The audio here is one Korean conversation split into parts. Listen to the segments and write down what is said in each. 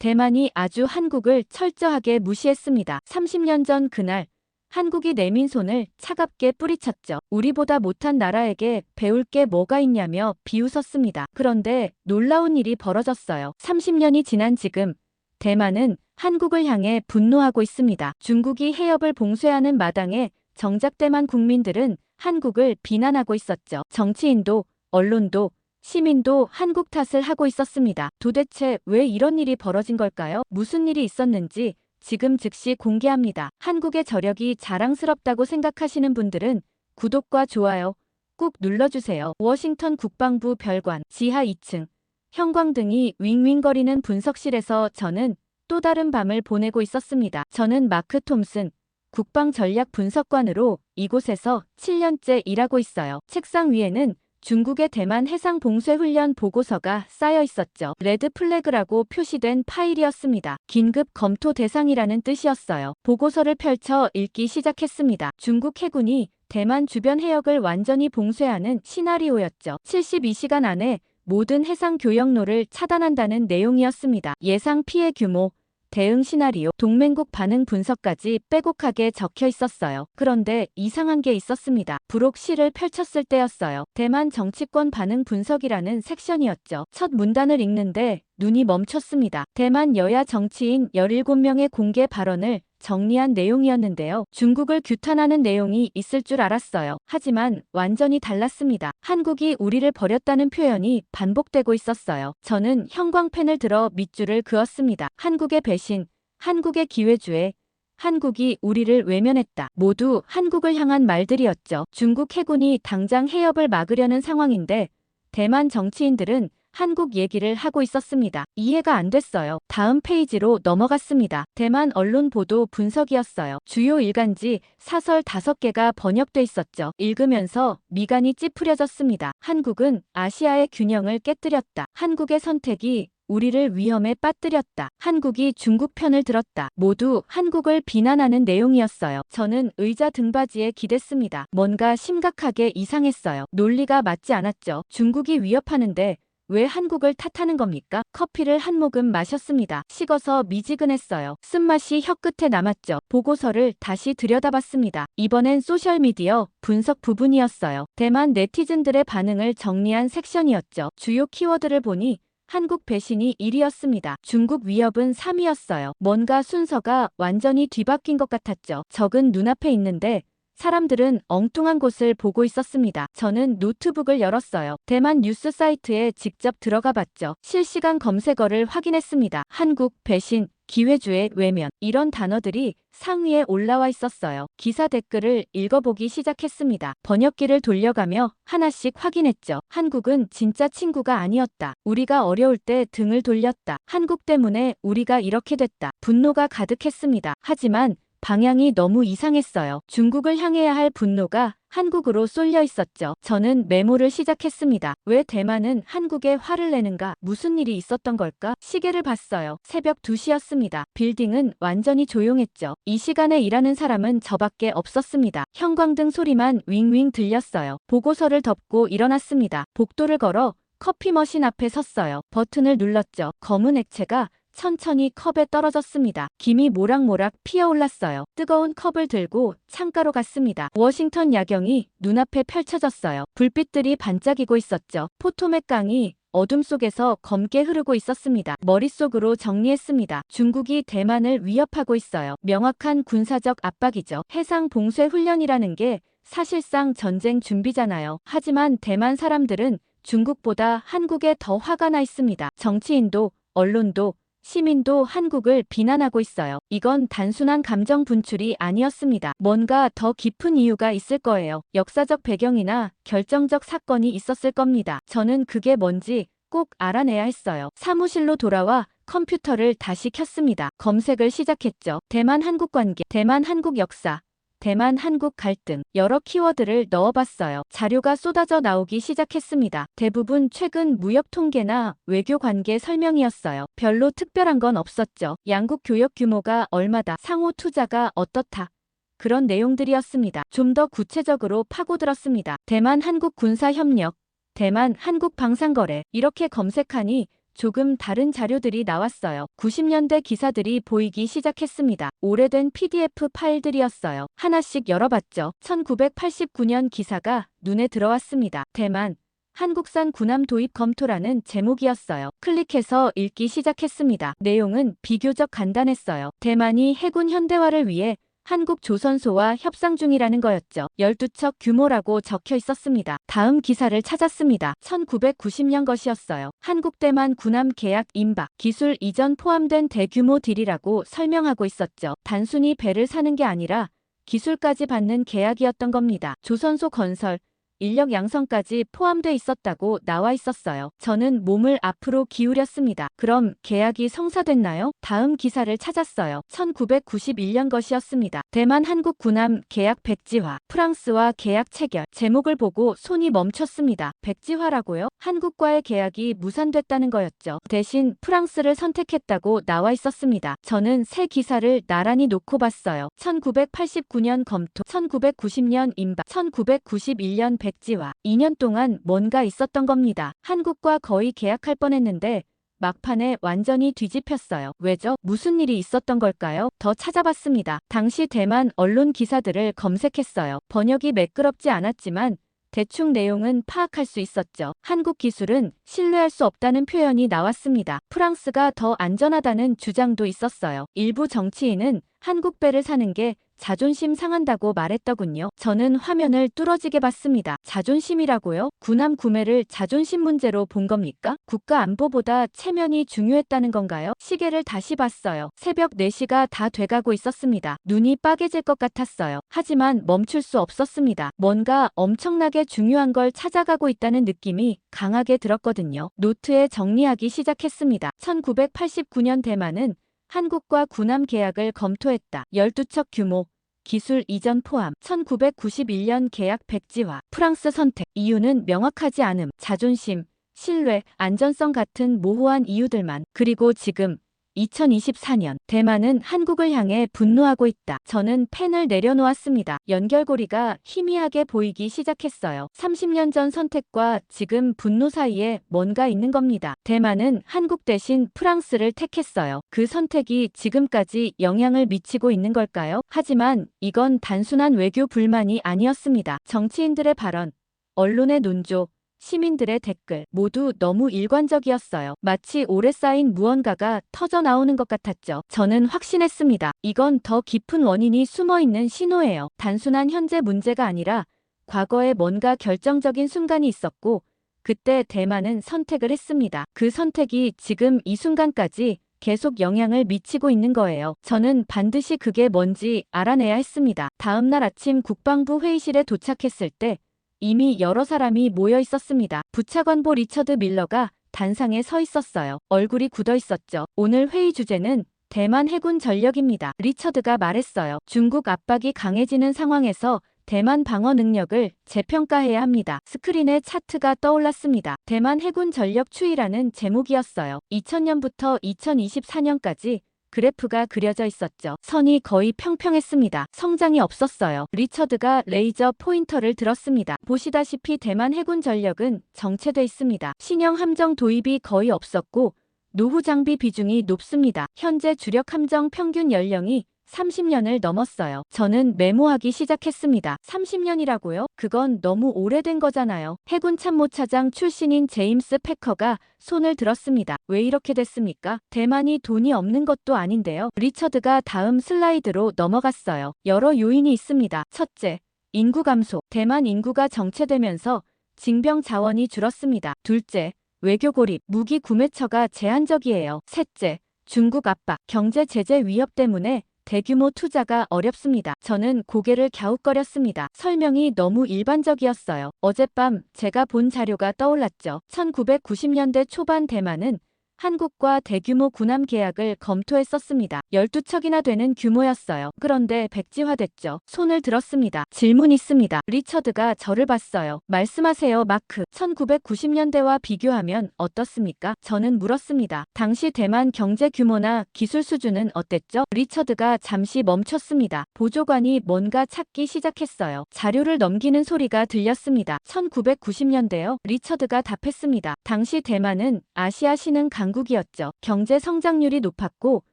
대만이 아주 한국을 철저하게 무시했습니다. 30년 전 그날 한국이 내민 손을 차갑게 뿌리쳤죠. 우리보다 못한 나라에게 배울 게 뭐가 있냐며 비웃었습니다. 그런데 놀라운 일이 벌어졌어요. 30년이 지난 지금 대만은 한국을 향해 분노하고 있습니다. 중국이 해협을 봉쇄하는 마당에 정작 대만 국민들은 한국을 비난하고 있었죠. 정치인도 언론도 시민도 한국 탓을 하고 있었습니다. 도대체 왜 이런 일이 벌어진 걸까요? 무슨 일이 있었는지 지금 즉시 공개합니다. 한국의 저력이 자랑스럽다고 생각하시는 분들은 구독과 좋아요 꾹 눌러주세요. 워싱턴 국방부 별관 지하 2층 형광등이 윙윙거리는 분석실에서 저는 또 다른 밤을 보내고 있었습니다. 저는 마크 톰슨 국방전략분석관으로 이곳에서 7년째 일하고 있어요. 책상 위에는 중국의 대만 해상 봉쇄 훈련 보고서가 쌓여 있었죠. 레드 플래그라고 표시된 파일이었습니다. 긴급 검토 대상이라는 뜻이었어요. 보고서를 펼쳐 읽기 시작했습니다. 중국 해군이 대만 주변 해역을 완전히 봉쇄하는 시나리오였죠. 72시간 안에 모든 해상 교역로를 차단한다는 내용이었습니다. 예상 피해 규모, 대응 시나리오, 동맹국 반응 분석까지 빼곡하게 적혀 있었어요. 그런데 이상한 게 있었습니다. 부록실을 펼쳤을 때였어요. 대만 정치권 반응 분석이라는 섹션이었죠. 첫 문단을 읽는데 눈이 멈췄습니다. 대만 여야 정치인 17명의 공개 발언을 정리한 내용이었는데요. 중국을 규탄하는 내용이 있을 줄 알았어요. 하지만 완전히 달랐습니다. 한국이 우리를 버렸다는 표현이 반복되고 있었어요. 저는 형광펜을 들어 밑줄을 그었습니다. 한국의 배신, 한국의 기회주의, 한국이 우리를 외면했다. 모두 한국을 향한 말들이었죠. 중국 해군이 당장 해협을 막으려는 상황인데 대만 정치인들은 한국 얘기를 하고 있었습니다. 이해가 안 됐어요. 다음 페이지로 넘어갔습니다. 대만 언론 보도 분석이었어요. 주요 일간지 사설 5개가 번역돼 있었죠. 읽으면서 미간이 찌푸려졌습니다. 한국은 아시아의 균형을 깨뜨렸다. 한국의 선택이 우리를 위험에 빠뜨렸다. 한국이 중국 편을 들었다. 모두 한국을 비난하는 내용이었어요. 저는 의자 등받이에 기댔습니다. 뭔가 심각하게 이상했어요. 논리가 맞지 않았죠. 중국이 위협하는데 왜 한국을 탓하는 겁니까? 커피를 한 모금 마셨습니다. 식어서 미지근했어요. 쓴맛이 혀끝에 남았죠. 보고서를 다시 들여다봤습니다. 이번엔 소셜미디어 분석 부분이었어요. 대만 네티즌들의 반응을 정리한 섹션이었죠. 주요 키워드를 보니 한국 배신이 1위였습니다. 중국 위협은 3위였어요. 뭔가 순서가 완전히 뒤바뀐 것 같았죠. 적은 눈앞에 있는데 사람들은 엉뚱한 곳을 보고 있었습니다. 저는 노트북을 열었어요. 대만 뉴스 사이트에 직접 들어가 봤죠. 실시간 검색어를 확인했습니다. 한국, 배신, 기회주의, 외면 이런 단어들이 상위에 올라와 있었어요. 기사 댓글을 읽어보기 시작했습니다. 번역기를 돌려가며 하나씩 확인했죠. 한국은 진짜 친구가 아니었다. 우리가 어려울 때 등을 돌렸다. 한국 때문에 우리가 이렇게 됐다. 분노가 가득했습니다. 하지만 방향이 너무 이상했어요. 중국을 향해야 할 분노가 한국으로 쏠려 있었죠. 저는 메모를 시작했습니다. 왜 대만은 한국에 화를 내는가? 무슨 일이 있었던 걸까? 시계를 봤어요. 새벽 2시였습니다. 빌딩은 완전히 조용했죠. 이 시간에 일하는 사람은 저밖에 없었습니다. 형광등 소리만 윙윙 들렸어요. 보고서를 덮고 일어났습니다. 복도를 걸어 커피 머신 앞에 섰어요. 버튼을 눌렀죠. 검은 액체가 천천히 컵에 떨어졌습니다. 김이 모락모락 피어올랐어요. 뜨거운 컵을 들고 창가로 갔습니다. 워싱턴 야경이 눈앞에 펼쳐졌어요. 불빛들이 반짝이고 있었죠. 포토맥 강이 어둠 속에서 검게 흐르고 있었습니다. 머릿속으로 정리했습니다. 중국이 대만을 위협하고 있어요. 명확한 군사적 압박이죠. 해상 봉쇄 훈련이라는 게 사실상 전쟁 준비잖아요. 하지만 대만 사람들은 중국보다 한국에 더 화가 나 있습니다. 정치인도 언론도 시민도 한국을 비난하고 있어요. 이건 단순한 감정 분출이 아니었습니다. 뭔가 더 깊은 이유가 있을 거예요. 역사적 배경이나 결정적 사건이 있었을 겁니다. 저는 그게 뭔지 꼭 알아내야 했어요. 사무실로 돌아와 컴퓨터를 다시 켰습니다. 검색을 시작했죠. 대만 한국 관계, 대만 한국 역사, 대만 한국 갈등, 여러 키워드를 넣어봤어요. 자료가 쏟아져 나오기 시작했습니다. 대부분 최근 무역 통계나 외교 관계 설명이었어요. 별로 특별한 건 없었죠. 양국 교역 규모가 얼마다, 상호 투자가 어떻다. 그런 내용들이었습니다. 좀 더 구체적으로 파고들었습니다. 대만 한국 군사 협력, 대만 한국 방산거래 이렇게 검색하니 조금 다른 자료들이 나왔어요. 90년대 기사들이 보이기 시작했습니다. 오래된 PDF 파일들이었어요. 하나씩 열어봤죠. 1989년 기사가 눈에 들어왔습니다. 대만 한국산 군함 도입 검토라는 제목이었어요. 클릭해서 읽기 시작했습니다. 내용은 비교적 간단했어요. 대만이 해군 현대화를 위해 한국 조선소와 협상 중이라는 거였죠. 12척 규모라고 적혀 있었습니다. 다음 기사를 찾았습니다. 1990년 것이었어요. 한국 대만 군함 계약 임박, 기술 이전 포함된 대규모 딜이라고 설명하고 있었죠. 단순히 배를 사는 게 아니라 기술까지 받는 계약이었던 겁니다. 조선소 건설, 인력 양성까지 포함돼 있었다고 나와 있었어요. 저는 몸을 앞으로 기울였습니다. 그럼 계약이 성사됐나요? 다음 기사를 찾았어요. 1991년 것이었습니다. 대만 한국 군함 계약 백지화, 프랑스와 계약 체결. 제목을 보고 손이 멈췄습니다. 백지화라고요? 한국과의 계약이 무산됐다는 거였죠. 대신 프랑스를 선택했다고 나와 있었습니다. 저는 새 기사를 나란히 놓고 봤어요. 1989년 검토, 1990년 임박, 1991년 백지화. 2년 동안 뭔가 있었던 겁니다. 한국과 거의 계약할 뻔했는데 막판에 완전히 뒤집혔어요. 왜죠? 무슨 일이 있었던 걸까요? 더 찾아봤습니다. 당시 대만 언론 기사들을 검색했어요. 번역이 매끄럽지 않았지만 대충 내용은 파악할 수 있었죠. 한국 기술은 신뢰할 수 없다는 표현이 나왔습니다. 프랑스가 더 안전하다는 주장도 있었어요. 일부 정치인은 한국 배를 사는 게 자존심 상한다고 말했더군요. 저는 화면을 뚫어지게 봤습니다. 자존심이라고요? 군함 구매를 자존심 문제로 본 겁니까? 국가 안보보다 체면이 중요했다는 건가요? 시계를 다시 봤어요. 새벽 4시가 다 돼가고 있었습니다. 눈이 빠개질 것 같았어요. 하지만 멈출 수 없었습니다. 뭔가 엄청나게 중요한 걸 찾아가고 있다는 느낌이 강하게 들었거든요. 노트에 정리하기 시작했습니다. 1989년 대만은 한국과 군함 계약을 검토했다. 12척 규모, 기술 이전 포함. 1991년 계약 백지화. 프랑스 선택. 이유는 명확하지 않음. 자존심, 신뢰, 안전성 같은 모호한 이유들만. 그리고 지금 2024년 대만은 한국을 향해 분노하고 있다. 저는 펜을 내려놓았습니다. 연결고리가 희미하게 보이기 시작했어요. 30년 전 선택과 지금 분노 사이에 뭔가 있는 겁니다. 대만은 한국 대신 프랑스를 택했어요. 그 선택이 지금까지 영향을 미치고 있는 걸까요? 하지만 이건 단순한 외교 불만이 아니었습니다. 정치인들의 발언, 언론의 논조, 시민들의 댓글 모두 너무 일관적이었어요. 마치 오래 쌓인 무언가가 터져 나오는 것 같았죠. 저는 확신했습니다. 이건 더 깊은 원인이 숨어있는 신호예요. 단순한 현재 문제가 아니라 과거에 뭔가 결정적인 순간이 있었고 그때 대만은 선택을 했습니다. 그 선택이 지금 이 순간까지 계속 영향을 미치고 있는 거예요. 저는 반드시 그게 뭔지 알아내야 했습니다. 다음 날 아침 국방부 회의실에 도착했을 때 이미 여러 사람이 모여 있었습니다. 부차관보 리처드 밀러가 단상에 서 있었어요. 얼굴이 굳어 있었죠. 오늘 회의 주제는 대만 해군 전력입니다. 리처드가 말했어요. 중국 압박이 강해지는 상황에서 대만 방어 능력을 재평가해야 합니다. 스크린에 차트가 떠올랐습니다. 대만 해군 전력 추이라는 제목이었어요. 2000년부터 2024년까지 그래프가 그려져 있었죠. 선이 거의 평평했습니다. 성장이 없었어요. 리처드가 레이저 포인터를 들었습니다. 보시다시피 대만 해군 전력은 정체돼 있습니다. 신형 함정 도입이 거의 없었고 노후 장비 비중이 높습니다. 현재 주력 함정 평균 연령이 30년을 넘었어요. 저는 메모하기 시작했습니다. 30년이라고요? 그건 너무 오래된 거잖아요. 해군 참모차장 출신인 제임스 패커가 손을 들었습니다. 왜 이렇게 됐습니까? 대만이 돈이 없는 것도 아닌데요. 리처드가 다음 슬라이드로 넘어갔어요. 여러 요인이 있습니다. 첫째, 인구 감소. 대만 인구가 정체되면서 징병 자원이 줄었습니다. 둘째, 외교 고립. 무기 구매처가 제한적이에요. 셋째, 중국 압박. 경제 제재 위협 때문에 대규모 투자가 어렵습니다. 저는 고개를 갸웃거렸습니다. 설명이 너무 일반적이었어요. 어젯밤 제가 본 자료가 떠올랐죠. 1990년대 초반 대만은 한국과 대규모 군함 계약을 검토했었습니다. 12척이나 되는 규모였어요. 그런데 백지화됐죠. 손을 들었습니다. 질문 있습니다. 리처드가 저를 봤어요. 말씀하세요, 마크. 1990년대와 비교하면 어떻습니까? 저는 물었습니다. 당시 대만 경제 규모나 기술 수준은 어땠죠? 리처드가 잠시 멈췄습니다. 보조관이 뭔가 찾기 시작했어요. 자료를 넘기는 소리가 들렸습니다. 1990년대요? 리처드가 답했습니다. 당시 대만은 아시아 신흥 강국이었죠. 경제 성장률이 높았고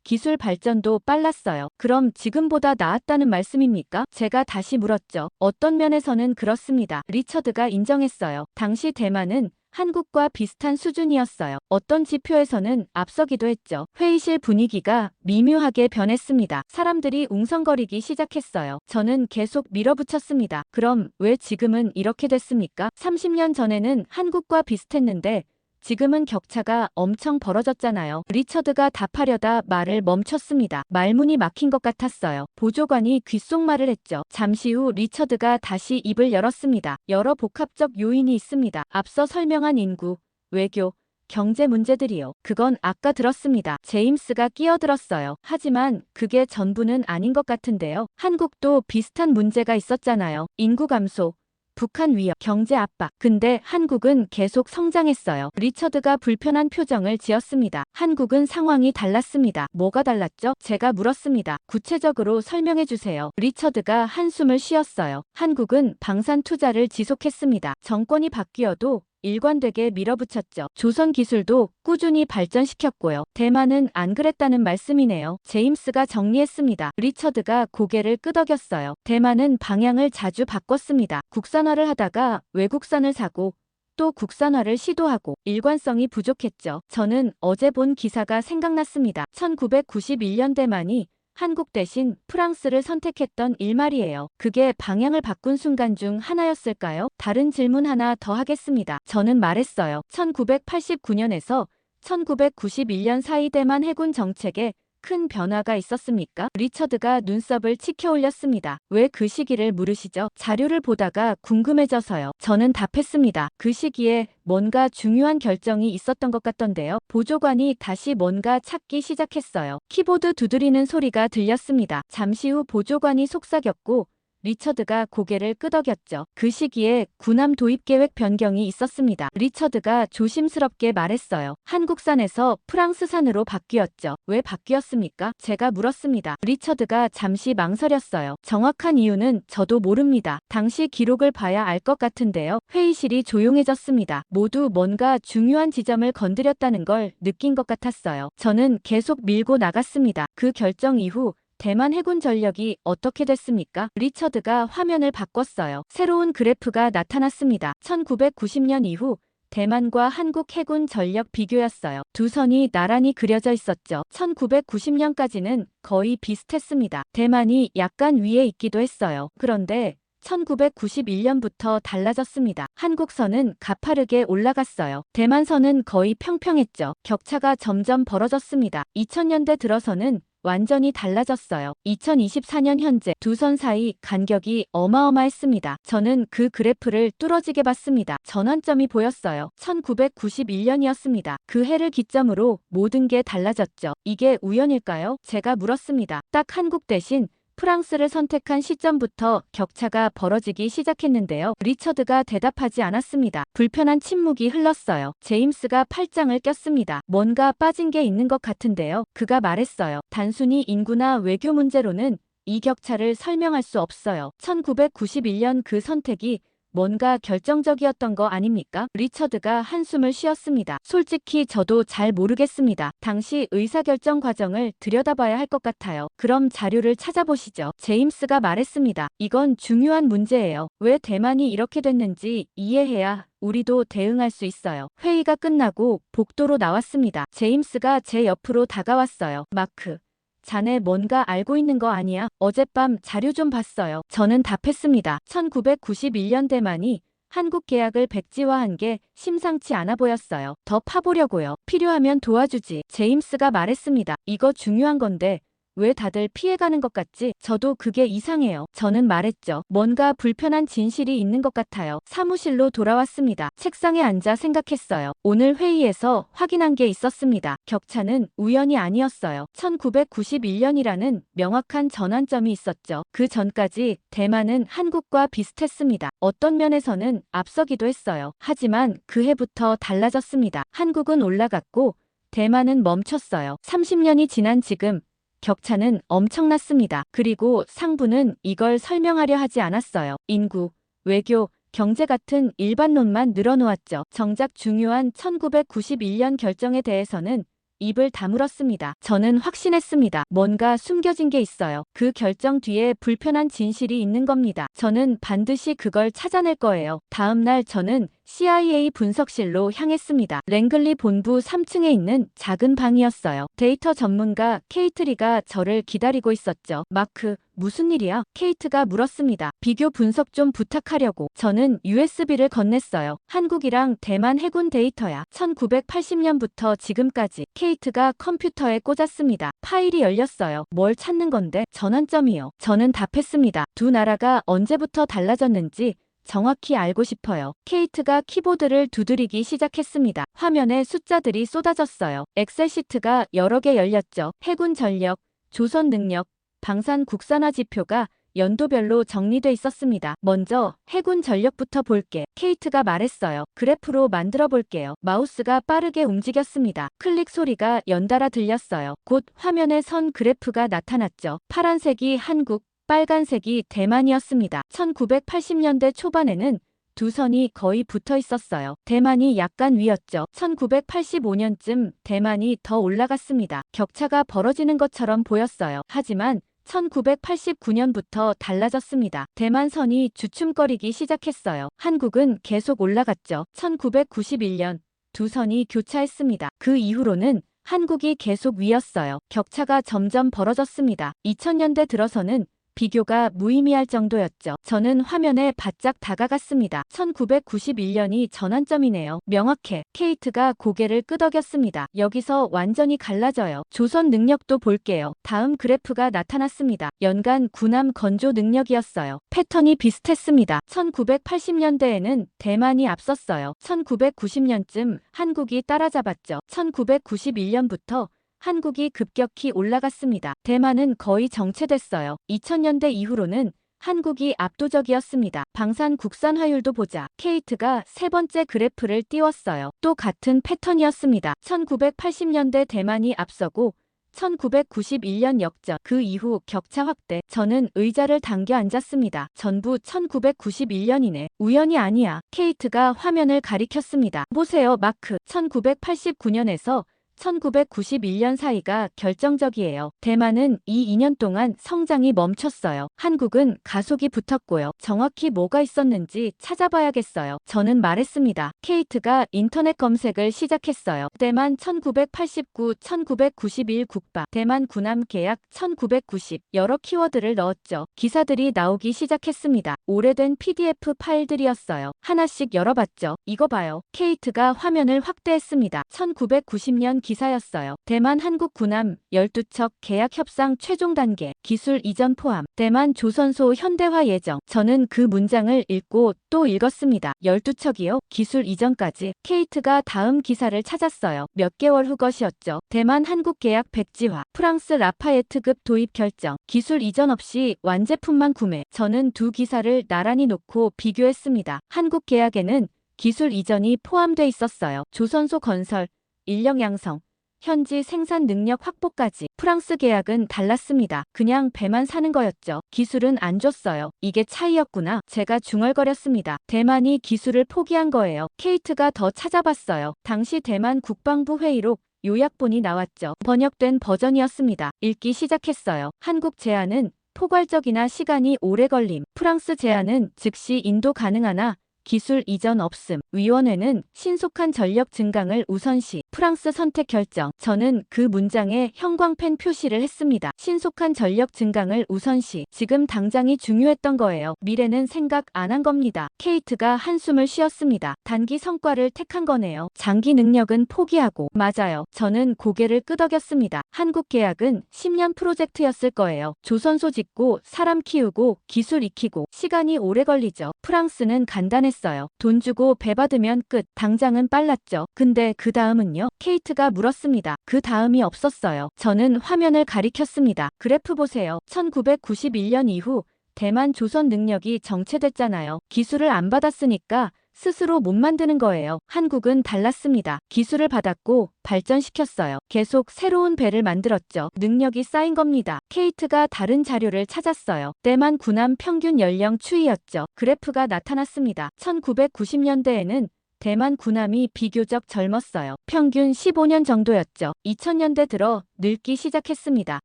기술 발전도 빨랐어요. 그럼 지금보다 나았다는 말씀입니까? 제가 다시 물었죠. 어떤 면에서는 그렇습니다. 리처드가 인정했어요. 당시 대만은 한국과 비슷한 수준이었어요. 어떤 지표에서는 앞서기도 했죠. 회의실 분위기가 미묘하게 변했습니다. 사람들이 웅성거리기 시작했어요. 저는 계속 밀어붙였습니다. 그럼 왜 지금은 이렇게 됐습니까? 30년 전에는 한국과 비슷했는데 지금은 격차가 엄청 벌어졌잖아요. 리처드가 답하려다 말을 멈췄습니다. 말문이 막힌 것 같았어요. 보조관이 귓속말을 했죠. 잠시 후 리처드가 다시 입을 열었습니다. 여러 복합적 요인이 있습니다. 앞서 설명한 인구, 외교, 경제 문제들이요. 그건 아까 들었습니다. 제임스가 끼어들었어요. 하지만 그게 전부는 아닌 것 같은데요. 한국도 비슷한 문제가 있었잖아요. 인구 감소, 북한 위협, 경제 압박. 근데 한국은 계속 성장했어요. 리처드가 불편한 표정을 지었습니다. 한국은 상황이 달랐습니다. 뭐가 달랐죠? 제가 물었습니다. 구체적으로 설명해 주세요. 리처드가 한숨을 쉬었어요. 한국은 방산 투자를 지속했습니다. 정권이 바뀌어도 일관되게 밀어붙였죠. 조선 기술도 꾸준히 발전시켰고요. 대만은 안 그랬다는 말씀이네요. 제임스가 정리했습니다. 리처드가 고개를 끄덕였어요. 대만은 방향을 자주 바꿨습니다. 국산화를 하다가 외국산을 사고 또 국산화를 시도하고 일관성이 부족했죠. 저는 어제 본 기사가 생각났습니다. 1991년대만이 한국 대신 프랑스를 선택했던 일말이에요. 그게 방향을 바꾼 순간 중 하나였을까요? 다른 질문 하나 더 하겠습니다. 저는 말했어요. 1989년에서 1991년 사이 대만 해군 정책에 큰 변화가 있었습니까? 리처드가 눈썹을 치켜 올렸습니다. 왜 그 시기를 물으시죠? 자료를 보다가 궁금해져서요. 저는 답했습니다. 그 시기에 뭔가 중요한 결정이 있었던 것 같던데요. 보조관이 다시 뭔가 찾기 시작했어요. 키보드 두드리는 소리가 들렸습니다. 잠시 후 보조관이 속삭였고 리처드가 고개를 끄덕였죠. 그 시기에 군함 도입 계획 변경이 있었습니다. 리처드가 조심스럽게 말했어요. 한국산에서 프랑스산으로 바뀌었죠. 왜 바뀌었습니까? 제가 물었습니다. 리처드가 잠시 망설였어요. 정확한 이유는 저도 모릅니다. 당시 기록을 봐야 알 것 같은데요. 회의실이 조용해졌습니다. 모두 뭔가 중요한 지점을 건드렸다는 걸 느낀 것 같았어요. 저는 계속 밀고 나갔습니다. 그 결정 이후 대만 해군 전력이 어떻게 됐습니까? 리처드가 화면을 바꿨어요. 새로운 그래프가 나타났습니다. 1990년 이후 대만과 한국 해군 전력 비교였어요. 두 선이 나란히 그려져 있었죠. 1990년까지는 거의 비슷했습니다. 대만이 약간 위에 있기도 했어요. 그런데 1991년부터 달라졌습니다. 한국선은 가파르게 올라갔어요. 대만선은 거의 평평했죠. 격차가 점점 벌어졌습니다. 2000년대 들어서는 완전히 달라졌어요. 2024년 현재 두 선 사이 간격이 어마어마했습니다. 저는 그 그래프를 뚫어지게 봤습니다. 전환점이 보였어요. 1991년이었습니다. 그 해를 기점으로 모든 게 달라졌죠. 이게 우연일까요? 제가 물었습니다. 딱 한국 대신 프랑스를 선택한 시점부터 격차가 벌어지기 시작했는데요. 리처드가 대답하지 않았습니다. 불편한 침묵이 흘렀어요. 제임스가 팔짱을 꼈습니다. 뭔가 빠진 게 있는 것 같은데요. 그가 말했어요. 단순히 인구나 외교 문제로는 이 격차를 설명할 수 없어요. 1991년 그 선택이 뭔가 결정적이었던 거 아닙니까? 리처드가 한숨을 쉬었습니다. 솔직히 저도 잘 모르겠습니다. 당시 의사결정 과정을 들여다봐야 할 것 같아요. 그럼 자료를 찾아보시죠. 제임스가 말했습니다. 이건 중요한 문제예요. 왜 대만이 이렇게 됐는지 이해해야 우리도 대응할 수 있어요. 회의가 끝나고 복도로 나왔습니다. 제임스가 제 옆으로 다가왔어요. 마크. 자네 뭔가 알고 있는 거 아니야? 어젯밤 자료 좀 봤어요. 저는 답했습니다. 1991년대만이 한국 계약을 백지화한 게 심상치 않아 보였어요. 더 파보려고요. 필요하면 도와주지. 제임스가 말했습니다. 이거 중요한 건데 왜 다들 피해가는 것 같지? 저도 그게 이상해요. 저는 말했죠. 뭔가 불편한 진실이 있는 것 같아요. 사무실로 돌아왔습니다. 책상에 앉아 생각했어요. 오늘 회의에서 확인한 게 있었습니다. 격차는 우연이 아니었어요. 1991년이라는 명확한 전환점이 있었죠. 그 전까지 대만은 한국과 비슷했습니다. 어떤 면에서는 앞서기도 했어요. 하지만 그 해부터 달라졌습니다. 한국은 올라갔고 대만은 멈췄어요. 30년이 지난 지금 격차는 엄청났습니다. 그리고 상부는 이걸 설명하려 하지 않았어요. 인구, 외교, 경제 같은 일반론만 늘어놓았죠. 정작 중요한 1991년 결정에 대해서는 입을 다물었습니다. 저는 확신했습니다. 뭔가 숨겨진 게 있어요. 그 결정 뒤에 불편한 진실이 있는 겁니다. 저는 반드시 그걸 찾아낼 거예요. 다음 날 저는 CIA 분석실로 향했습니다. 랭글리 본부 3층에 있는 작은 방이었어요. 데이터 전문가 케이트리가 저를 기다리고 있었죠. 마크, 무슨 일이야? 케이트가 물었습니다. 비교 분석 좀 부탁하려고. 저는 USB를 건넸어요. 한국이랑 대만 해군 데이터야. 1980년부터 지금까지. 케이트가 컴퓨터에 꽂았습니다. 파일이 열렸어요. 뭘 찾는 건데? 전환점이요. 저는 답했습니다. 두 나라가 언제부터 달라졌는지 정확히 알고 싶어요. 케이트가 키보드를 두드리기 시작했습니다. 화면에 숫자들이 쏟아졌어요. 엑셀 시트가 여러 개 열렸죠. 해군 전력, 조선 능력, 방산 국산화 지표가 연도별로 정리돼 있었습니다. 먼저 해군 전력부터 볼게. 케이트가 말했어요. 그래프로 만들어 볼게요. 마우스가 빠르게 움직였습니다. 클릭 소리가 연달아 들렸어요. 곧 화면에 선 그래프가 나타났죠. 파란색이 한국, 빨간색이 대만이었습니다. 1980년대 초반에는 두 선이 거의 붙어 있었어요. 대만이 약간 위였죠. 1985년쯤 대만이 더 올라갔습니다. 격차가 벌어지는 것처럼 보였어요. 하지만 1989년부터 달라졌습니다. 대만 선이 주춤거리기 시작했어요. 한국은 계속 올라갔죠. 1991년 두 선이 교차했습니다. 그 이후로는 한국이 계속 위였어요. 격차가 점점 벌어졌습니다. 2000년대 들어서는 비교가 무의미할 정도였죠. 저는 화면에 바짝 다가갔습니다. 1991년이 전환점이네요. 명확해. 케이트가 고개를 끄덕였습니다. 여기서 완전히 갈라져요. 조선 능력도 볼게요. 다음 그래프가 나타났습니다. 연간 군함 건조 능력이었어요. 패턴이 비슷했습니다. 1980년대에는 대만이 앞섰어요. 1990년쯤 한국이 따라잡았죠. 1991년부터 한국이 급격히 올라갔습니다. 대만은 거의 정체됐어요. 2000년대 이후로는 한국이 압도적이었습니다. 방산 국산화율도 보자. 케이트가 세 번째 그래프를 띄웠어요. 또 같은 패턴이었습니다. 1980년대 대만이 앞서고 1991년 역전. 그 이후 격차 확대. 저는 의자를 당겨 앉았습니다. 전부 1991년이네. 우연이 아니야. 케이트가 화면을 가리켰습니다. 보세요, 마크. 1989년에서 1991년 사이가 결정적이에요. 대만은 이 2년 동안 성장이 멈췄어요. 한국은 가속이 붙었고요. 정확히 뭐가 있었는지 찾아봐야겠어요. 저는 말했습니다. 케이트가 인터넷 검색을 시작했어요. 대만 1989, 1991 국밥, 대만 군함 계약 1990 여러 키워드를 넣었죠. 기사들이 나오기 시작했습니다. 오래된 PDF 파일들이었어요. 하나씩 열어봤죠. 이거 봐요. 케이트가 화면을 확대했습니다. 1990년 기사였어요. 대만 한국 군함 12척 계약 협상 최종 단계, 기술 이전 포함, 대만 조선소 현대화 예정. 저는 그 문장을 읽고 또 읽었습니다. 12척이요? 기술 이전까지. 케이트가 다음 기사를 찾았어요. 몇 개월 후 것이었죠. 대만 한국 계약 백지화, 프랑스 라파에트급 도입 결정, 기술 이전 없이 완제품만 구매. 저는 두 기사를 나란히 놓고 비교했습니다. 한국 계약에는 기술 이전이 포함돼 있었어요. 조선소 건설, 인력 양성, 현지 생산 능력 확보까지. 프랑스 계약은 달랐습니다. 그냥 배만 사는 거였죠. 기술은 안 줬어요. 이게 차이였구나. 제가 중얼거렸습니다. 대만이 기술을 포기한 거예요. 케이트가 더 찾아봤어요. 당시 대만 국방부 회의록 요약본이 나왔죠. 번역된 버전이었습니다. 읽기 시작했어요. 한국 제안은 포괄적이나 시간이 오래 걸림. 프랑스 제안은 즉시 인도 가능하나 기술 이전 없음. 위원회는 신속한 전력 증강을 우선시. 프랑스 선택 결정. 저는 그 문장에 형광펜 표시를 했습니다. 신속한 전력 증강을 우선시. 지금 당장이 중요했던 거예요. 미래는 생각 안 한 겁니다. 케이트가 한숨을 쉬었습니다. 단기 성과를 택한 거네요. 장기 능력은 포기하고. 맞아요. 저는 고개를 끄덕였습니다. 한국 계약은 10년 프로젝트였을 거예요. 조선소 짓고 사람 키우고 기술 익히고 시간이 오래 걸리죠. 프랑스는 간단했어요. 돈 주고 배 받으면 끝. 당장은 빨랐죠. 근데 그 다음은요? 케이트가 물었습니다. 그 다음이 없었어요. 저는 화면을 가리켰습니다. 그래프 보세요. 1991년 이후 대만 조선 능력이 정체됐잖아요. 기술을 안 받았으니까 스스로 못 만드는 거예요. 한국은 달랐습니다. 기술을 받았고 발전시켰어요. 계속 새로운 배를 만들었죠. 능력이 쌓인 겁니다. 케이트가 다른 자료를 찾았어요. 대만 군함 평균 연령 추이였죠. 그래프가 나타났습니다. 1990년대에는 대만 군함이 비교적 젊었어요. 평균 15년 정도였죠. 2000년대 들어 늙기 시작했습니다.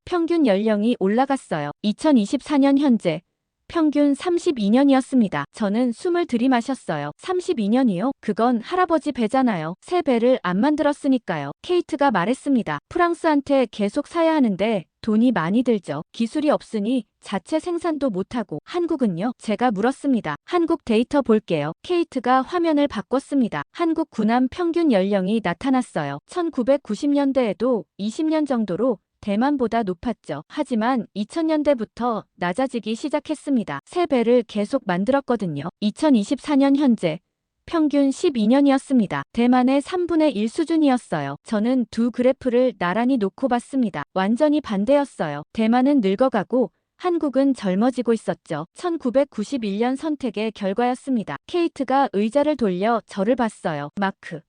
평균 연령이 올라갔어요. 2024년 현재 평균 32년이었습니다. 저는 숨을 들이마셨어요. 32년이요? 그건 할아버지 배잖아요. 새 배를 안 만들었으니까요. 케이트가 말했습니다. 프랑스한테 계속 사야 하는데 돈이 많이 들죠. 기술이 없으니 자체 생산도 못하고. 한국은요? 제가 물었습니다. 한국 데이터 볼게요. 케이트가 화면을 바꿨습니다. 한국 군함 평균 연령이 나타났어요. 1990년대에도 20년 정도로 대만보다 높았죠. 하지만 2000년대부터 낮아지기 시작했습니다. 새 배를 계속 만들었거든요. 2024년 현재 평균 12년이었습니다. 대만의 3분의 1 수준이었어요. 저는 두 그래프를 나란히 놓고 봤습니다. 완전히 반대였어요. 대만은 늙어가고 한국은 젊어지고 있었죠. 1991년 선택의 결과였습니다. 케이트가 의자를 돌려 저를 봤어요. 마크.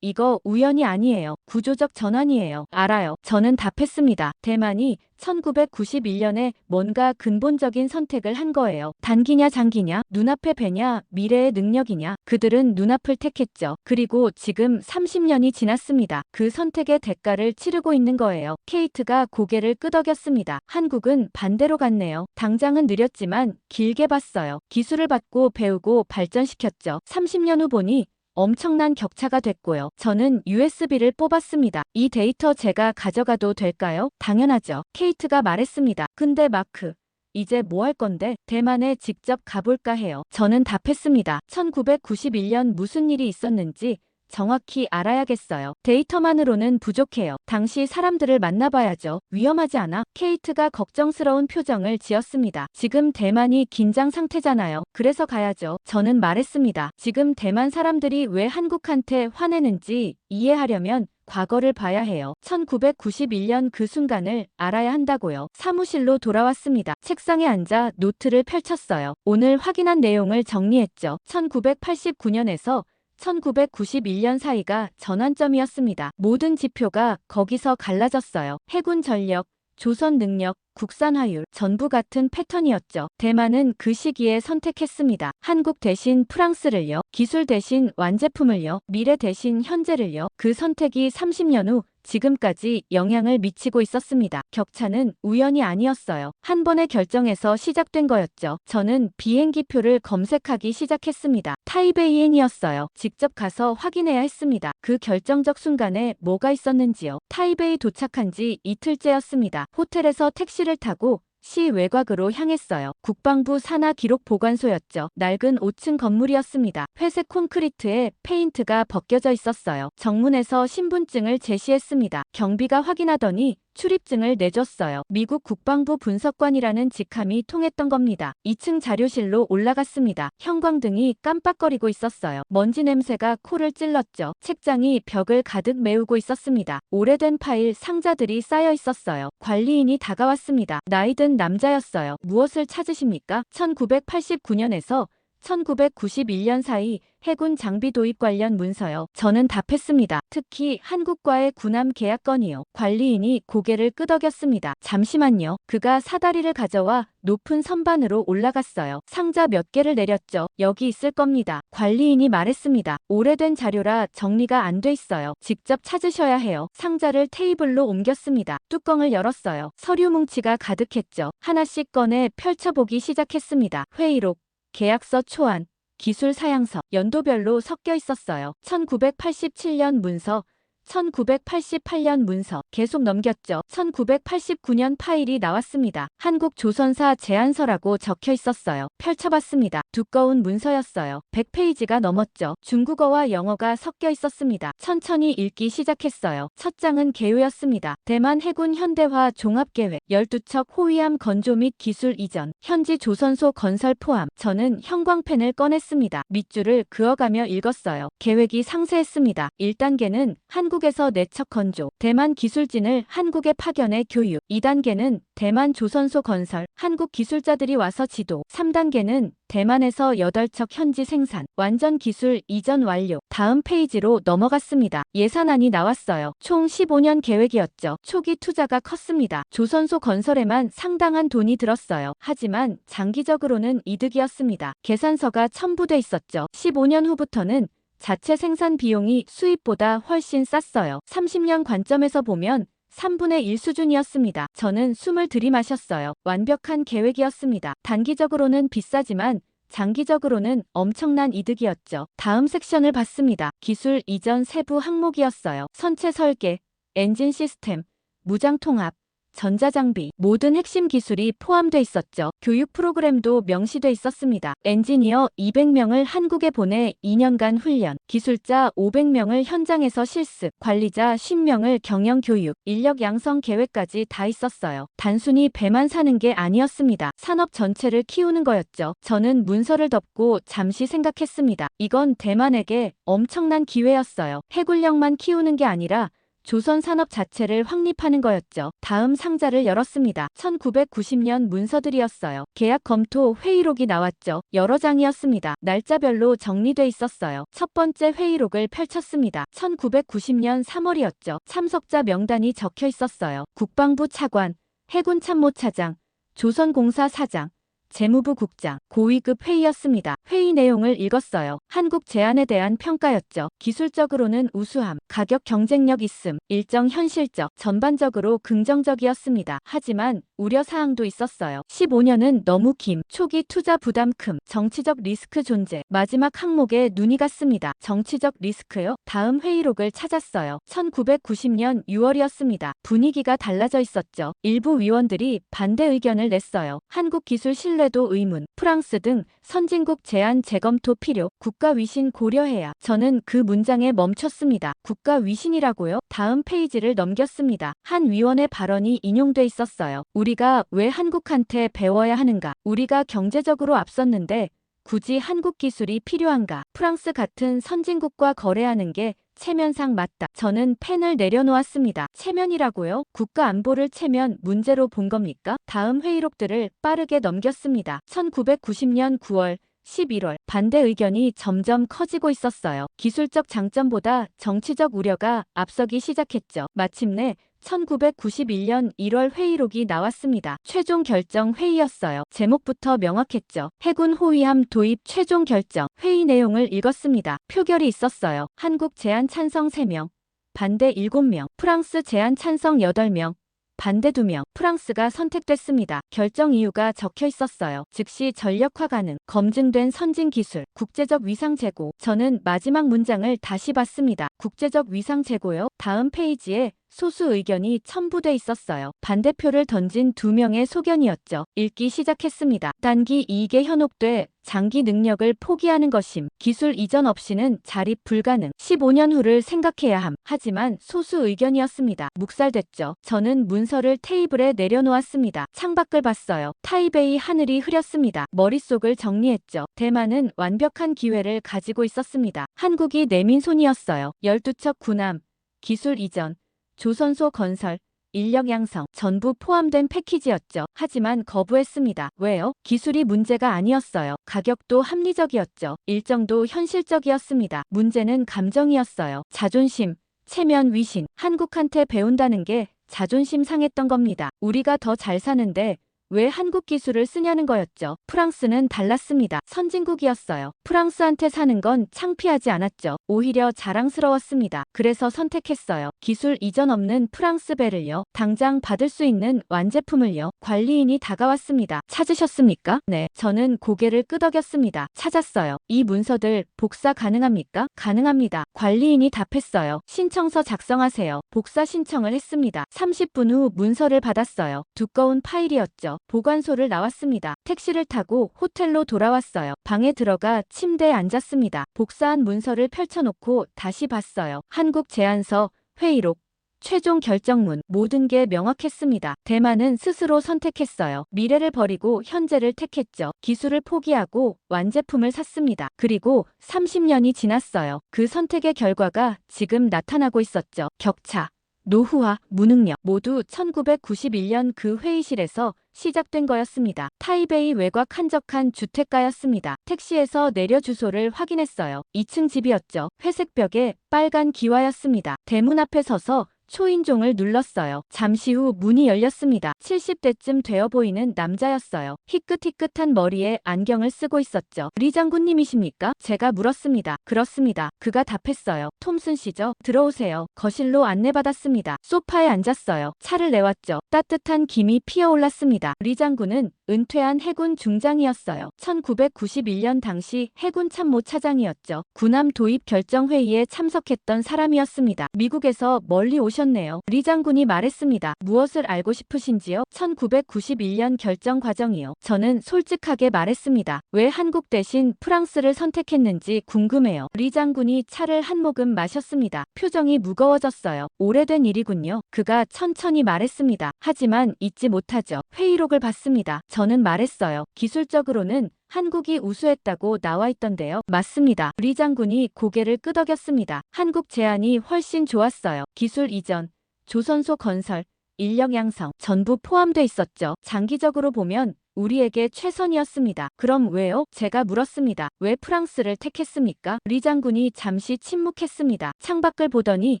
이거 우연이 아니에요. 구조적 전환이에요. 알아요. 저는 답했습니다. 대만이 1991년에 뭔가 근본적인 선택을 한 거예요. 단기냐 장기냐, 눈앞의 배냐, 미래의 능력이냐. 그들은 눈앞을 택했죠. 그리고 지금 30년이 지났습니다. 그 선택의 대가를 치르고 있는 거예요. 케이트가 고개를 끄덕였습니다. 한국은 반대로 갔네요. 당장은 느렸지만 길게 봤어요. 기술을 받고 배우고 발전시켰죠. 30년 후 보니 엄청난 격차가 됐고요. 저는 USB를 뽑았습니다. 이 데이터 제가 가져가도 될까요? 당연하죠. 케이트가 말했습니다. 근데 마크, 이제 뭐 할 건데? 대만에 직접 가볼까 해요. 저는 답했습니다. 1991년 무슨 일이 있었는지 정확히 알아야겠어요. 데이터만으로는 부족해요. 당시 사람들을 만나봐야죠. 위험하지 않아? 케이트가 걱정스러운 표정을 지었습니다. 지금 대만이 긴장 상태잖아요. 그래서 가야죠. 저는 말했습니다. 지금 대만 사람들이 왜 한국한테 화내는지 이해하려면 과거를 봐야 해요. 1991년 그 순간을 알아야 한다고요. 사무실로 돌아왔습니다. 책상에 앉아 노트를 펼쳤어요. 오늘 확인한 내용을 정리했죠. 1989년에서 1991년 사이가 전환점이었습니다. 모든 지표가 거기서 갈라졌어요. 해군 전력, 조선 능력, 국산 화율, 전부 같은 패턴이었죠. 대만은 그 시기에 선택했습니다. 한국 대신 프랑스를요. 기술 대신 완제품을요. 미래 대신 현재를요. 그 선택이 30년 후 지금까지 영향을 미치고 있었습니다. 격차는 우연이 아니었어요. 한 번의 결정에서 시작된 거였죠. 저는 비행기표를 검색하기 시작했습니다. 타이베이엔이었어요. 직접 가서 확인해야 했습니다. 그 결정적 순간에 뭐가 있었는지요. 타이베이 도착한 지 이틀째였습니다. 호텔에서 택시를 타고 시 외곽으로 향했어요. 국방부 산하 기록 보관소였죠. 낡은 5층 건물이었습니다. 회색 콘크리트에 페인트가 벗겨져 있었어요. 정문에서 신분증을 제시했습니다. 경비가 확인하더니 출입증을 내줬어요. 미국 국방부 분석관이라는 직함이 통했던 겁니다. 2층 자료실로 올라갔습니다. 형광등이 깜빡거리고 있었어요. 먼지 냄새가 코를 찔렀죠. 책장이 벽을 가득 메우고 있었습니다. 오래된 파일 상자들이 쌓여 있었어요. 관리인이 다가왔습니다. 나이든 남자였어요. 무엇을 찾으십니까? 1989년에서 1991년 사이 해군 장비 도입 관련 문서요. 저는 답했습니다. 특히 한국과의 군함 계약 건이요. 관리인이 고개를 끄덕였습니다. 잠시만요. 그가 사다리를 가져와 높은 선반으로 올라갔어요. 상자 몇 개를 내렸죠. 여기 있을 겁니다. 관리인이 말했습니다. 오래된 자료라 정리가 안 돼 있어요. 직접 찾으셔야 해요. 상자를 테이블로 옮겼습니다. 뚜껑을 열었어요. 서류 뭉치가 가득했죠. 하나씩 꺼내 펼쳐보기 시작했습니다. 회의록, 계약서 초안, 기술 사양서, 연도별로 섞여 있었어요. 1987년 문서, 1988년 문서 계속 넘겼죠. 1989년 파일이 나왔습니다. 한국 조선사 제안서라고 적혀 있었어요. 펼쳐봤습니다. 두꺼운 문서였어요. 100페이지가 넘었죠. 중국어와 영어가 섞여 있었습니다. 천천히 읽기 시작했어요. 첫 장은 개요였습니다. 대만 해군 현대화 종합계획, 12척 호위함 건조 및 기술 이전, 현지 조선소 건설 포함. 저는 형광펜을 꺼냈습니다. 밑줄을 그어가며 읽었어요. 계획이 상세했습니다. 1단계는 한국에서 내척 건조, 대만 기술진을 한국에 파견해 교육. 2단계는 대만 조선소 건설, 한국 기술자들이 와서 지도. 3단계는 대만에서 8척 현지 생산, 완전 기술 이전 완료. 다음 페이지로 넘어갔습니다. 예산안이 나왔어요. 총 15년 계획이었죠. 초기 투자가 컸습니다. 조선소 건설에만 상당한 돈이 들었어요. 하지만 장기적으로는 이득이었습니다. 계산서가 첨부돼 있었죠. 15년 후부터는 자체 생산 비용이 수입보다 훨씬 쌌어요. 30년 관점에서 보면 3분의 1 수준이었습니다. 저는 숨을 들이마셨어요. 완벽한 계획이었습니다. 단기적으로는 비싸지만 장기적으로는 엄청난 이득이었죠. 다음 섹션을 봤습니다. 기술 이전 세부 항목이었어요. 선체 설계, 엔진 시스템, 무장 통합, 전자장비, 모든 핵심 기술이 포함돼 있었죠. 교육 프로그램도 명시돼 있었습니다. 엔지니어 200명을 한국에 보내 2년간 훈련, 기술자 500명을 현장에서 실습, 관리자 10명을 경영 교육, 인력 양성 계획까지 다 있었어요. 단순히 배만 사는 게 아니었습니다. 산업 전체를 키우는 거였죠. 저는 문서를 덮고 잠시 생각했습니다. 이건 대만에게 엄청난 기회였어요. 해군력만 키우는 게 아니라 조선 산업 자체를 확립하는 거였죠. 다음 상자를 열었습니다. 1990년 문서들이었어요. 계약 검토 회의록이 나왔죠. 여러 장이었습니다. 날짜별로 정리돼 있었어요. 첫 번째 회의록을 펼쳤습니다. 1990년 3월이었죠. 참석자 명단이 적혀 있었어요. 국방부 차관, 해군 참모차장, 조선공사 사장, 재무부 국장, 고위급 회의였습니다. 회의 내용을 읽었어요. 한국 제안에 대한 평가였죠. 기술적으로는 우수함, 가격 경쟁력 있음, 일정 현실적, 전반적으로 긍정적이었습니다. 하지만 우려사항도 있었어요. 15년은 너무 긴, 초기 투자 부담 큼, 정치적 리스크 존재. 마지막 항목에 눈이 갔습니다. 정치적 리스크요? 다음 회의록을 찾았어요. 1990년 6월이었습니다. 분위기가 달라져 있었죠. 일부 위원들이 반대 의견을 냈어요. 한국 기술 신뢰도 의문, 프랑스 등 선진국 제안 재검토 필요, 국가 위신 고려해야. 저는 그 문장에 멈췄습니다. 국가 위신이라고요? 다음 페이지를 넘겼습니다. 한 위원의 발언이 인용돼 있었어요. 우리가 왜 한국한테 배워야 하는가? 우리가 경제적으로 앞섰는데 굳이 한국 기술이 필요한가? 프랑스 같은 선진국과 거래하는 게 체면상 맞다. 저는 펜을 내려놓았습니다. 체면이라고요? 국가 안보를 체면 문제로 본 겁니까? 다음 회의록들을 빠르게 넘겼습니다. 1990년 9월, 11월 반대 의견이 점점 커지고 있었어요. 기술적 장점보다 정치적 우려가 앞서기 시작했죠. 마침내 1991년 1월 회의록이 나왔습니다. 최종 결정 회의였어요. 제목부터 명확했죠. 해군 호위함 도입 최종 결정. 회의 내용을 읽었습니다. 표결이 있었어요. 한국 제안 찬성 3명, 반대 7명, 프랑스 제안 찬성 8명, 반대 2명, 프랑스가 선택됐습니다. 결정 이유가 적혀 있었어요. 즉시 전력화 가능, 검증된 선진 기술, 국제적 위상 제고. 저는 마지막 문장을 다시 봤습니다. 국제적 위상 제고요? 다음 페이지에 소수 의견이 첨부돼 있었어요. 반대표를 던진 2명의 소견이었죠. 읽기 시작했습니다. 단기 이익에 현혹돼 장기 능력을 포기하는 것임. 기술 이전 없이는 자립 불가능. 15년 후를 생각해야 함. 하지만 소수 의견이었습니다. 묵살됐죠. 저는 문서를 테이블에 내려놓았습니다. 창밖을 봤어요. 타이베이 하늘이 흐렸습니다. 머릿속을 정리했죠. 대만은 완벽한 기회를 가지고 있었습니다. 한국이 내민 손이었어요. 12척 군함, 기술 이전, 조선소 건설, 인력 양성 전부 포함된 패키지였죠. 하지만 거부했습니다. 왜요? 기술이 문제가 아니었어요. 가격도 합리적이었죠. 일정도 현실적이었습니다. 문제는 감정이었어요. 자존심, 체면 위신. 한국한테 배운다는 게 자존심 상했던 겁니다. 우리가 더 잘 사는데 왜 한국 기술을 쓰냐는 거였죠. 프랑스는 달랐습니다. 선진국이었어요. 프랑스한테 사는 건 창피하지 않았죠. 오히려 자랑스러웠습니다. 그래서 선택했어요. 기술 이전 없는 프랑스 배를요. 당장 받을 수 있는 완제품을요. 관리인이 다가왔습니다. 찾으셨습니까? 네. 저는 고개를 끄덕였습니다. 찾았어요. 이 문서들 복사 가능합니까? 가능합니다. 관리인이 답했어요. 신청서 작성하세요. 복사 신청을 했습니다. 30분 후 문서를 받았어요. 두꺼운 파일이었죠. 보관소를 나왔습니다. 택시를 타고 호텔로 돌아왔어요. 방에 들어가 침대에 앉았습니다. 복사한 문서를 펼쳐놓고 다시 봤어요. 한국 제안서, 회의록, 최종 결정문, 모든 게 명확했습니다. 대만은 스스로 선택했어요. 미래를 버리고 현재를 택했죠. 기술을 포기하고 완제품을 샀습니다. 그리고 30년이 지났어요. 그 선택의 결과가 지금 나타나고 있었죠. 격차, 노후화, 무능력 모두 1991년 그 회의실에서 시작된 거였습니다. 타이베이 외곽 한적한 주택가였습니다. 택시에서 내려 주소를 확인했어요. 2층 집이었죠. 회색 벽에 빨간 기와였습니다. 대문 앞에 서서 초인종을 눌렀어요. 잠시 후 문이 열렸습니다. 70대쯤 되어 보이는 남자였어요. 희끗희끗한 머리에 안경을 쓰고 있었죠. 리 장군님이십니까? 제가 물었습니다. 그렇습니다. 그가 답했어요. 톰슨 씨죠? 들어오세요. 거실로 안내받았습니다. 소파에 앉았어요. 차를 내왔죠. 따뜻한 김이 피어올랐습니다. 리 장군은 은퇴한 해군 중장이었어요. 1991년 당시 해군 참모 차장이었죠. 군함 도입 결정 회의에 참석했던 사람이었습니다. 미국에서 멀리 오셨네요. 리 장군이 말했습니다. 무엇을 알고 싶으신지요? 1991년 결정 과정이요. 저는 솔직하게 말했습니다. 왜 한국 대신 프랑스를 선택했는지 궁금해요. 리 장군이 차를 한 모금 마셨습니다. 표정이 무거워졌어요. 오래된 일이군요. 그가 천천히 말했습니다. 하지만 잊지 못하죠. 회의록을 봤습니다. 저는 말했어요. 기술적으로는 한국이 우수했다고 나와 있던데요. 맞습니다. 리 장군이 고개를 끄덕였습니다. 한국 제안이 훨씬 좋았어요. 기술 이전, 조선소 건설, 인력 양성 전부 포함돼 있었죠. 장기적으로 보면 우리에게 최선이었습니다. 그럼 왜요? 제가 물었습니다. 왜 프랑스를 택했습니까? 리 장군이 잠시 침묵했습니다. 창밖을 보더니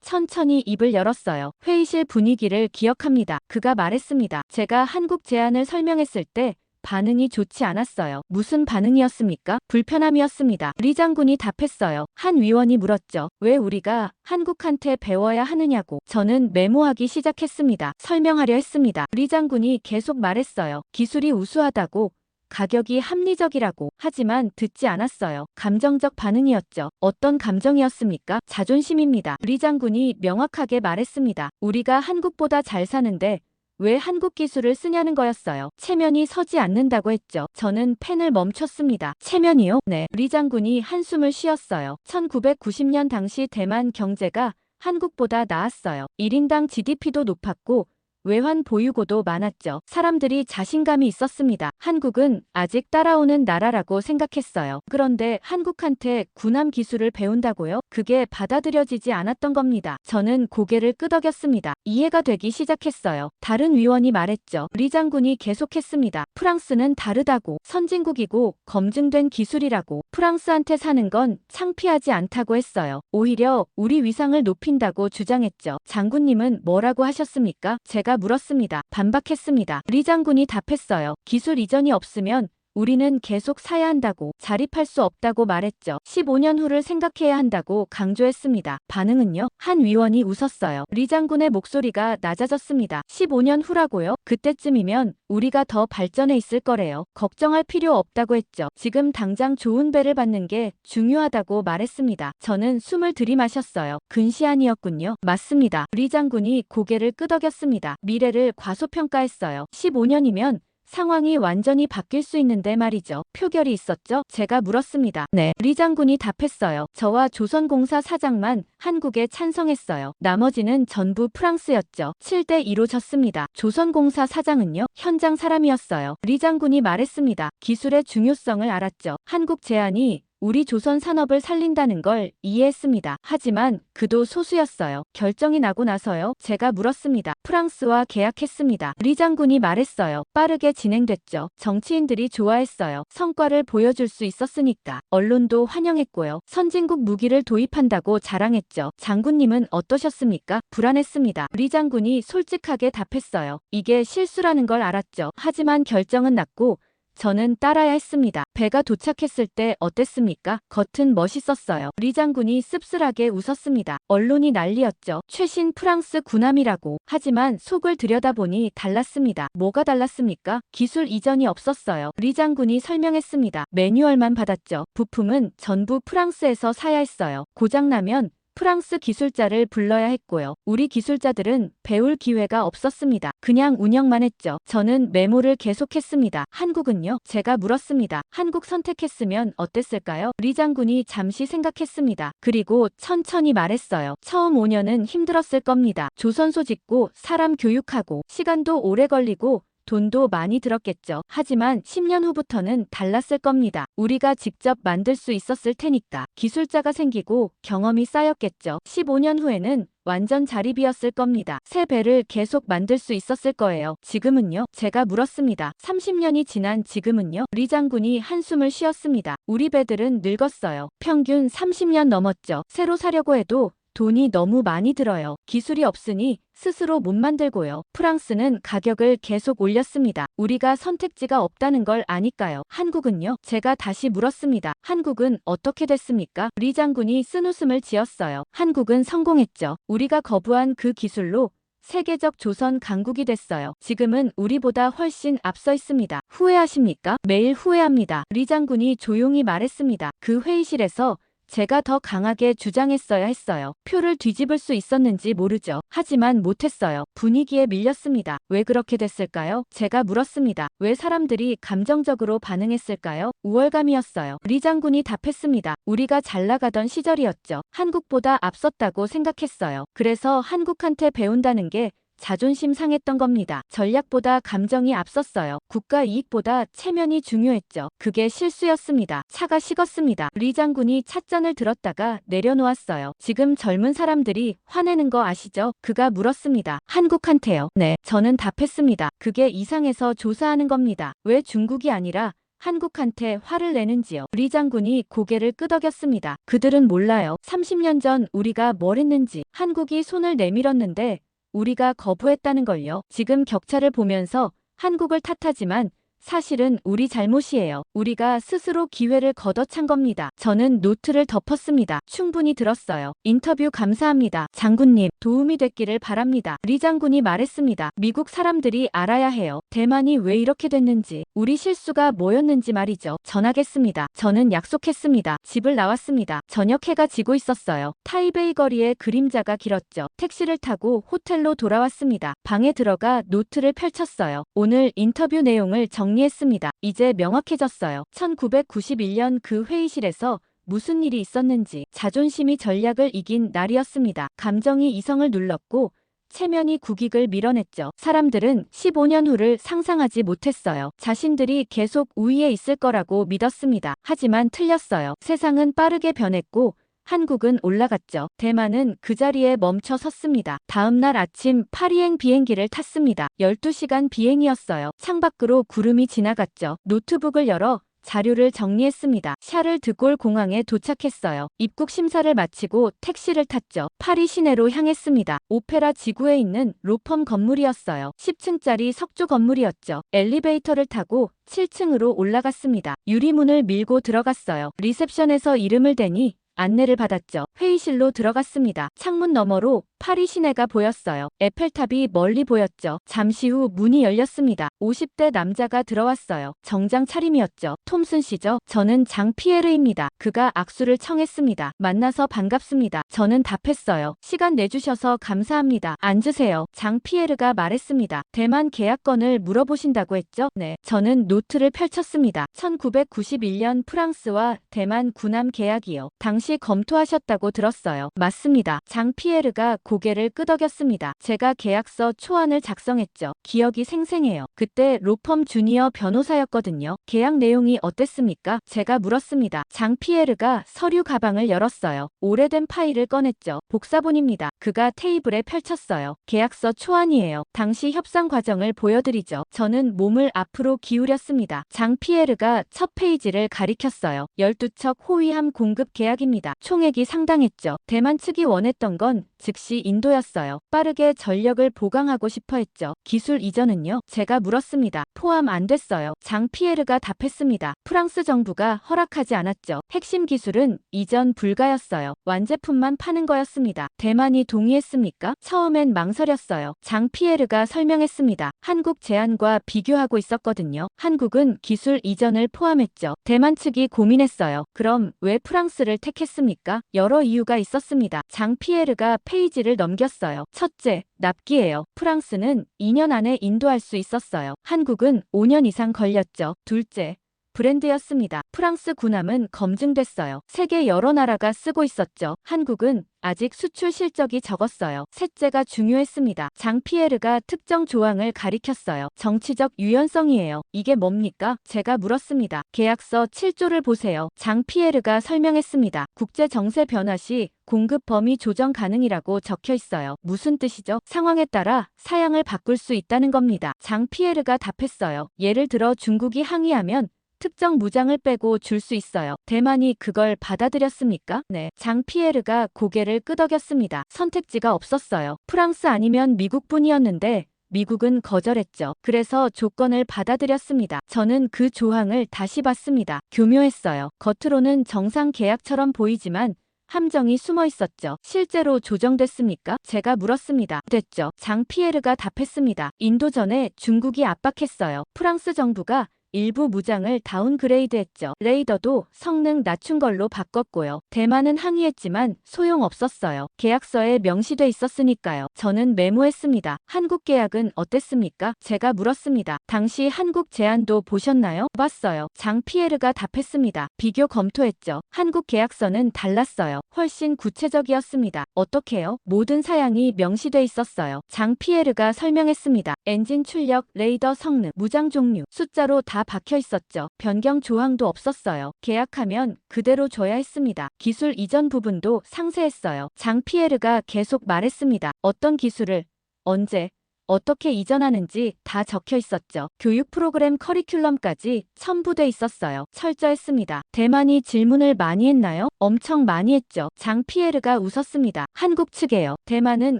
천천히 입을 열었어요. 회의실 분위기를 기억합니다. 그가 말했습니다. 제가 한국 제안을 설명했을 때 반응이 좋지 않았어요. 무슨 반응이었습니까? 불편함이었습니다. 리 장군이 답했어요. 한 위원이 물었죠. 왜 우리가 한국한테 배워야 하느냐고. 저는 메모하기 시작했습니다. 설명하려 했습니다. 리 장군이 계속 말했어요. 기술이 우수하다고. 가격이 합리적이라고. 하지만 듣지 않았어요. 감정적 반응이었죠. 어떤 감정이었습니까? 자존심입니다. 리 장군이 명확하게 말했습니다. 우리가 한국보다 잘 사는데 왜 한국 기술을 쓰냐는 거였어요. 체면이 서지 않는다고 했죠. 저는 펜을 멈췄습니다. 체면이요? 네. 리 장군이 한숨을 쉬었어요. 1990년 당시 대만 경제가 한국보다 나았어요. 1인당 GDP도 높았고 외환 보유고도 많았죠. 사람들이 자신감이 있었습니다. 한국은 아직 따라오는 나라라고 생각했어요. 그런데 한국한테 군함 기술을 배운다고요? 그게 받아들여지지 않았던 겁니다. 저는 고개를 끄덕였습니다. 이해가 되기 시작했어요. 다른 위원이 말했죠. 리 장군이 계속했습니다. 프랑스는 다르다고. 선진국이고 검증된 기술이라고. 프랑스한테 사는 건 창피하지 않다고 했어요. 오히려 우리 위상을 높인다고 주장했죠. 장군님은 뭐라고 하셨습니까? 제가 물었습니다. 반박했습니다. 리 장군이 답했어요. 기술 이전이 없으면 우리는 계속 사야 한다고. 자립할 수 없다고 말했죠. 15년 후를 생각해야 한다고 강조했습니다. 반응은요? 한 위원이 웃었어요. 리 장군의 목소리가 낮아졌습니다. 15년 후라고요? 그때쯤이면 우리가 더 발전해 있을 거래요. 걱정할 필요 없다고 했죠. 지금 당장 좋은 배를 받는 게 중요하다고 말했습니다. 저는 숨을 들이마셨어요. 근시안이었군요. 맞습니다. 리 장군이 고개를 끄덕였습니다. 미래를 과소평가했어요. 15년이면 상황이 완전히 바뀔 수 있는데 말이죠. 표결이 있었죠? 제가 물었습니다. 네. 리 장군이 답했어요. 저와 조선공사 사장만 한국에 찬성했어요. 나머지는 전부 프랑스였죠. 7대2로 졌습니다. 조선공사 사장은요? 현장 사람이었어요. 리 장군이 말했습니다. 기술의 중요성을 알았죠. 한국 제안이 우리 조선 산업을 살린다는 걸 이해했습니다. 하지만 그도 소수였어요. 결정이 나고 나서요. 제가 물었습니다. 프랑스와 계약했습니다. 리 장군이 말했어요. 빠르게 진행됐죠. 정치인들이 좋아했어요. 성과를 보여줄 수 있었으니까. 언론도 환영했고요. 선진국 무기를 도입한다고 자랑했죠. 장군님은 어떠셨습니까? 불안했습니다. 리 장군이 솔직하게 답했어요. 이게 실수라는 걸 알았죠. 하지만 결정은 났고 저는 따라야 했습니다. 배가 도착했을 때 어땠습니까? 겉은 멋있었어요. 리 장군이 씁쓸하게 웃었습니다. 언론이 난리였죠. 최신 프랑스 군함이라고. 하지만 속을 들여다보니 달랐습니다. 뭐가 달랐습니까? 기술 이전이 없었어요. 리 장군이 설명했습니다. 매뉴얼만 받았죠. 부품은 전부 프랑스에서 사야 했어요. 고장나면 프랑스 기술자를 불러야 했고요. 우리 기술자들은 배울 기회가 없었습니다. 그냥 운영만 했죠. 저는 메모를 계속했습니다. 한국은요? 제가 물었습니다. 한국 선택했으면 어땠을까요? 리 장군이 잠시 생각했습니다. 그리고 천천히 말했어요. 처음 5년은 힘들었을 겁니다. 조선소 짓고 사람 교육하고 시간도 오래 걸리고 돈도 많이 들었겠죠. 하지만 10년 후부터는 달랐을 겁니다. 우리가 직접 만들 수 있었을 테니까. 기술자가 생기고 경험이 쌓였겠죠. 15년 후에는 완전 자립이었을 겁니다. 새 배를 계속 만들 수 있었을 거예요. 지금은요? 제가 물었습니다. 30년이 지난 지금은요? 리 장군이 한숨을 쉬었습니다. 우리 배들은 늙었어요. 평균 30년 넘었죠. 새로 사려고 해도 돈이 너무 많이 들어요. 기술이 없으니 스스로 못 만들고요. 프랑스는 가격을 계속 올렸습니다. 우리가 선택지가 없다는 걸 아니까요. 한국은요? 제가 다시 물었습니다. 한국은 어떻게 됐습니까? 리 장군이 쓴웃음을 지었어요. 한국은 성공했죠. 우리가 거부한 그 기술로 세계적 조선 강국이 됐어요. 지금은 우리보다 훨씬 앞서 있습니다. 후회하십니까? 매일 후회합니다. 리 장군이 조용히 말했습니다. 그 회의실에서 제가 더 강하게 주장했어야 했어요. 표를 뒤집을 수 있었는지 모르죠. 하지만 못했어요. 분위기에 밀렸습니다. 왜 그렇게 됐을까요? 제가 물었습니다. 왜 사람들이 감정적으로 반응했을까요? 우월감이었어요. 리 장군이 답했습니다. 우리가 잘 나가던 시절이었죠. 한국보다 앞섰다고 생각했어요. 그래서 한국한테 배운다는 게 자존심 상했던 겁니다. 전략보다 감정이 앞섰어요. 국가 이익보다 체면이 중요했죠. 그게 실수였습니다. 차가 식었습니다. 리 장군이 찻잔을 들었다가 내려놓았어요. 지금 젊은 사람들이 화내는 거 아시죠? 그가 물었습니다. 한국한테요? 네. 저는 답했습니다. 그게 이상해서 조사하는 겁니다. 왜 중국이 아니라 한국한테 화를 내는지요. 리 장군이 고개를 끄덕였습니다. 그들은 몰라요. 30년 전 우리가 뭘 했는지. 한국이 손을 내밀었는데 우리가 거부했다는 걸요. 지금 격차를 보면서 한국을 탓하지만 사실은 우리 잘못이에요. 우리가 스스로 기회를 걷어찬 겁니다. 저는 노트를 덮었습니다. 충분히 들었어요. 인터뷰 감사합니다. 장군님, 도움이 됐기를 바랍니다. 리 장군이 말했습니다. 미국 사람들이 알아야 해요. 대만이 왜 이렇게 됐는지, 우리 실수가 뭐였는지 말이죠. 전하겠습니다. 저는 약속했습니다. 집을 나왔습니다. 저녁 해가 지고 있었어요. 타이베이 거리에 그림자가 길었죠. 택시를 타고 호텔로 돌아왔습니다. 방에 들어가 노트를 펼쳤어요. 오늘 인터뷰 내용을 정리했습니다. 이제 명확해졌어요. 1991년 그 회의실에서 무슨 일이 있었는지. 자존심이 전략을 이긴 날이었습니다. 감정이 이성을 눌렀고 체면이 국익을 밀어냈죠. 사람들은 15년 후를 상상하지 못했어요. 자신들이 계속 우위에 있을 거라고 믿었습니다. 하지만 틀렸어요. 세상은 빠르게 변했고 한국은 올라갔죠. 대만은 그 자리에 멈춰 섰습니다. 다음 날 아침 파리행 비행기를 탔습니다. 12시간 비행이었어요. 창밖으로 구름이 지나갔죠. 노트북을 열어 자료를 정리했습니다. 샤를 드골 공항에 도착했어요. 입국 심사를 마치고 택시를 탔죠. 파리 시내로 향했습니다. 오페라 지구에 있는 로펌 건물이었어요. 10층짜리 석조 건물이었죠. 엘리베이터를 타고 7층으로 올라갔습니다. 유리문을 밀고 들어갔어요. 리셉션에서 이름을 대니 안내를 받았죠. 회의실로 들어갔습니다. 창문 너머로 파리 시내가 보였어요. 에펠탑이 멀리 보였죠. 잠시 후 문이 열렸습니다. 50대 남자가 들어왔어요. 정장 차림이었죠. 톰슨 씨죠? 저는 장 피에르입니다. 그가 악수를 청했습니다. 만나서 반갑습니다. 저는 답했어요. 시간 내주셔서 감사합니다. 앉으세요. 장 피에르가 말했습니다. 대만 계약건을 물어보신다고 했죠? 네. 저는 노트를 펼쳤습니다. 1991년 프랑스와 대만 군함 계약이요. 당시 검토하셨다고 들었어요. 맞습니다. 장 피에르가 고개를 끄덕였습니다. 제가 계약서 초안을 작성했죠. 기억이 생생해요. 그때 로펌 주니어 변호사였거든요. 계약 내용이 어땠습니까? 제가 물었습니다. 장피에르가 서류 가방을 열었어요. 오래된 파일을 꺼냈죠. 복사본입니다. 그가 테이블에 펼쳤어요. 계약서 초안이에요. 당시 협상 과정을 보여드리죠. 저는 몸을 앞으로 기울였습니다. 장피에르가 첫 페이지를 가리켰어요. 12척 호위함 공급 계약입니다. 총액이 상당했죠. 대만 측이 원했던 건 즉시 인도였어요. 빠르게 전력을 보강하고 싶어 했죠. 기술 이전은요? 제가 물었습니다. 포함 안 됐어요. 장피에르가 답했습니다. 프랑스 정부가 허락하지 않았죠. 핵심 기술은 이전 불가였어요. 완제품만 파는 거였습니다. 대만이 동의했습니까? 처음엔 망설였어요. 장피에르가 설명했습니다. 한국 제안과 비교하고 있었거든요. 한국은 기술 이전을 포함했죠. 대만 측이 고민했어요. 그럼 왜 프랑스를 택했습니까? 여러 이유가 있었습니다. 장피에르가 페이지를 넘겼어요. 첫째, 납기예요. 프랑스는 2년 안에 인도할 수 있었어요. 한국은 5년 이상 걸렸죠. 둘째, 브랜드였습니다. 프랑스 군함은 검증됐어요. 세계 여러 나라가 쓰고 있었죠. 한국은 아직 수출 실적이 적었어요. 셋째가 중요했습니다. 장피에르가 특정 조항을 가리켰어요. 정치적 유연성이에요. 이게 뭡니까? 제가 물었습니다. 계약서 7조를 보세요. 장피에르가 설명했습니다. 국제 정세 변화 시 공급 범위 조정 가능이라고 적혀 있어요. 무슨 뜻이죠? 상황에 따라 사양을 바꿀 수 있다는 겁니다. 장피에르가 답했어요. 예를 들어 중국이 항의하면 특정 무장을 빼고 줄 수 있어요. 대만이 그걸 받아들였습니까? 네. 장피에르가 고개를 끄덕였습니다. 선택지가 없었어요. 프랑스 아니면 미국뿐이었는데 미국은 거절했죠. 그래서 조건을 받아들였습니다. 저는 그 조항을 다시 봤습니다. 교묘했어요. 겉으로는 정상 계약처럼 보이지만 함정이 숨어 있었죠. 실제로 조정됐습니까? 제가 물었습니다. 됐죠. 장피에르가 답했습니다. 인도전에 중국이 압박했어요. 프랑스 정부가 일부 무장을 다운그레이드했죠. 레이더도 성능 낮춘 걸로 바꿨고요. 대만은 항의했지만 소용없었어요. 계약서에 명시돼 있었으니까요. 저는 메모했습니다. 한국 계약은 어땠습니까? 제가 물었습니다. 당시 한국 제안도 보셨나요? 봤어요. 장피에르가 답했습니다. 비교 검토했죠. 한국 계약서는 달랐어요. 훨씬 구체적이었습니다. 어떻게요? 모든 사양이 명시돼 있었어요. 장피에르가 설명했습니다. 엔진 출력, 레이더 성능, 무장 종류, 숫자로 다 박혀 있었죠. 변경 조항도 없었어요. 계약하면 그대로 줘야 했습니다. 기술 이전 부분도 상세했어요. 장피에르가 계속 말했습니다. 어떤 기술을, 언제, 어떻게 이전하는지 다 적혀 있었죠. 교육 프로그램 커리큘럼까지 첨부돼 있었어요. 철저했습니다. 대만이 질문을 많이 했나요? 엄청 많이 했죠. 장피에르가 웃었습니다. 한국 측에요. 대만은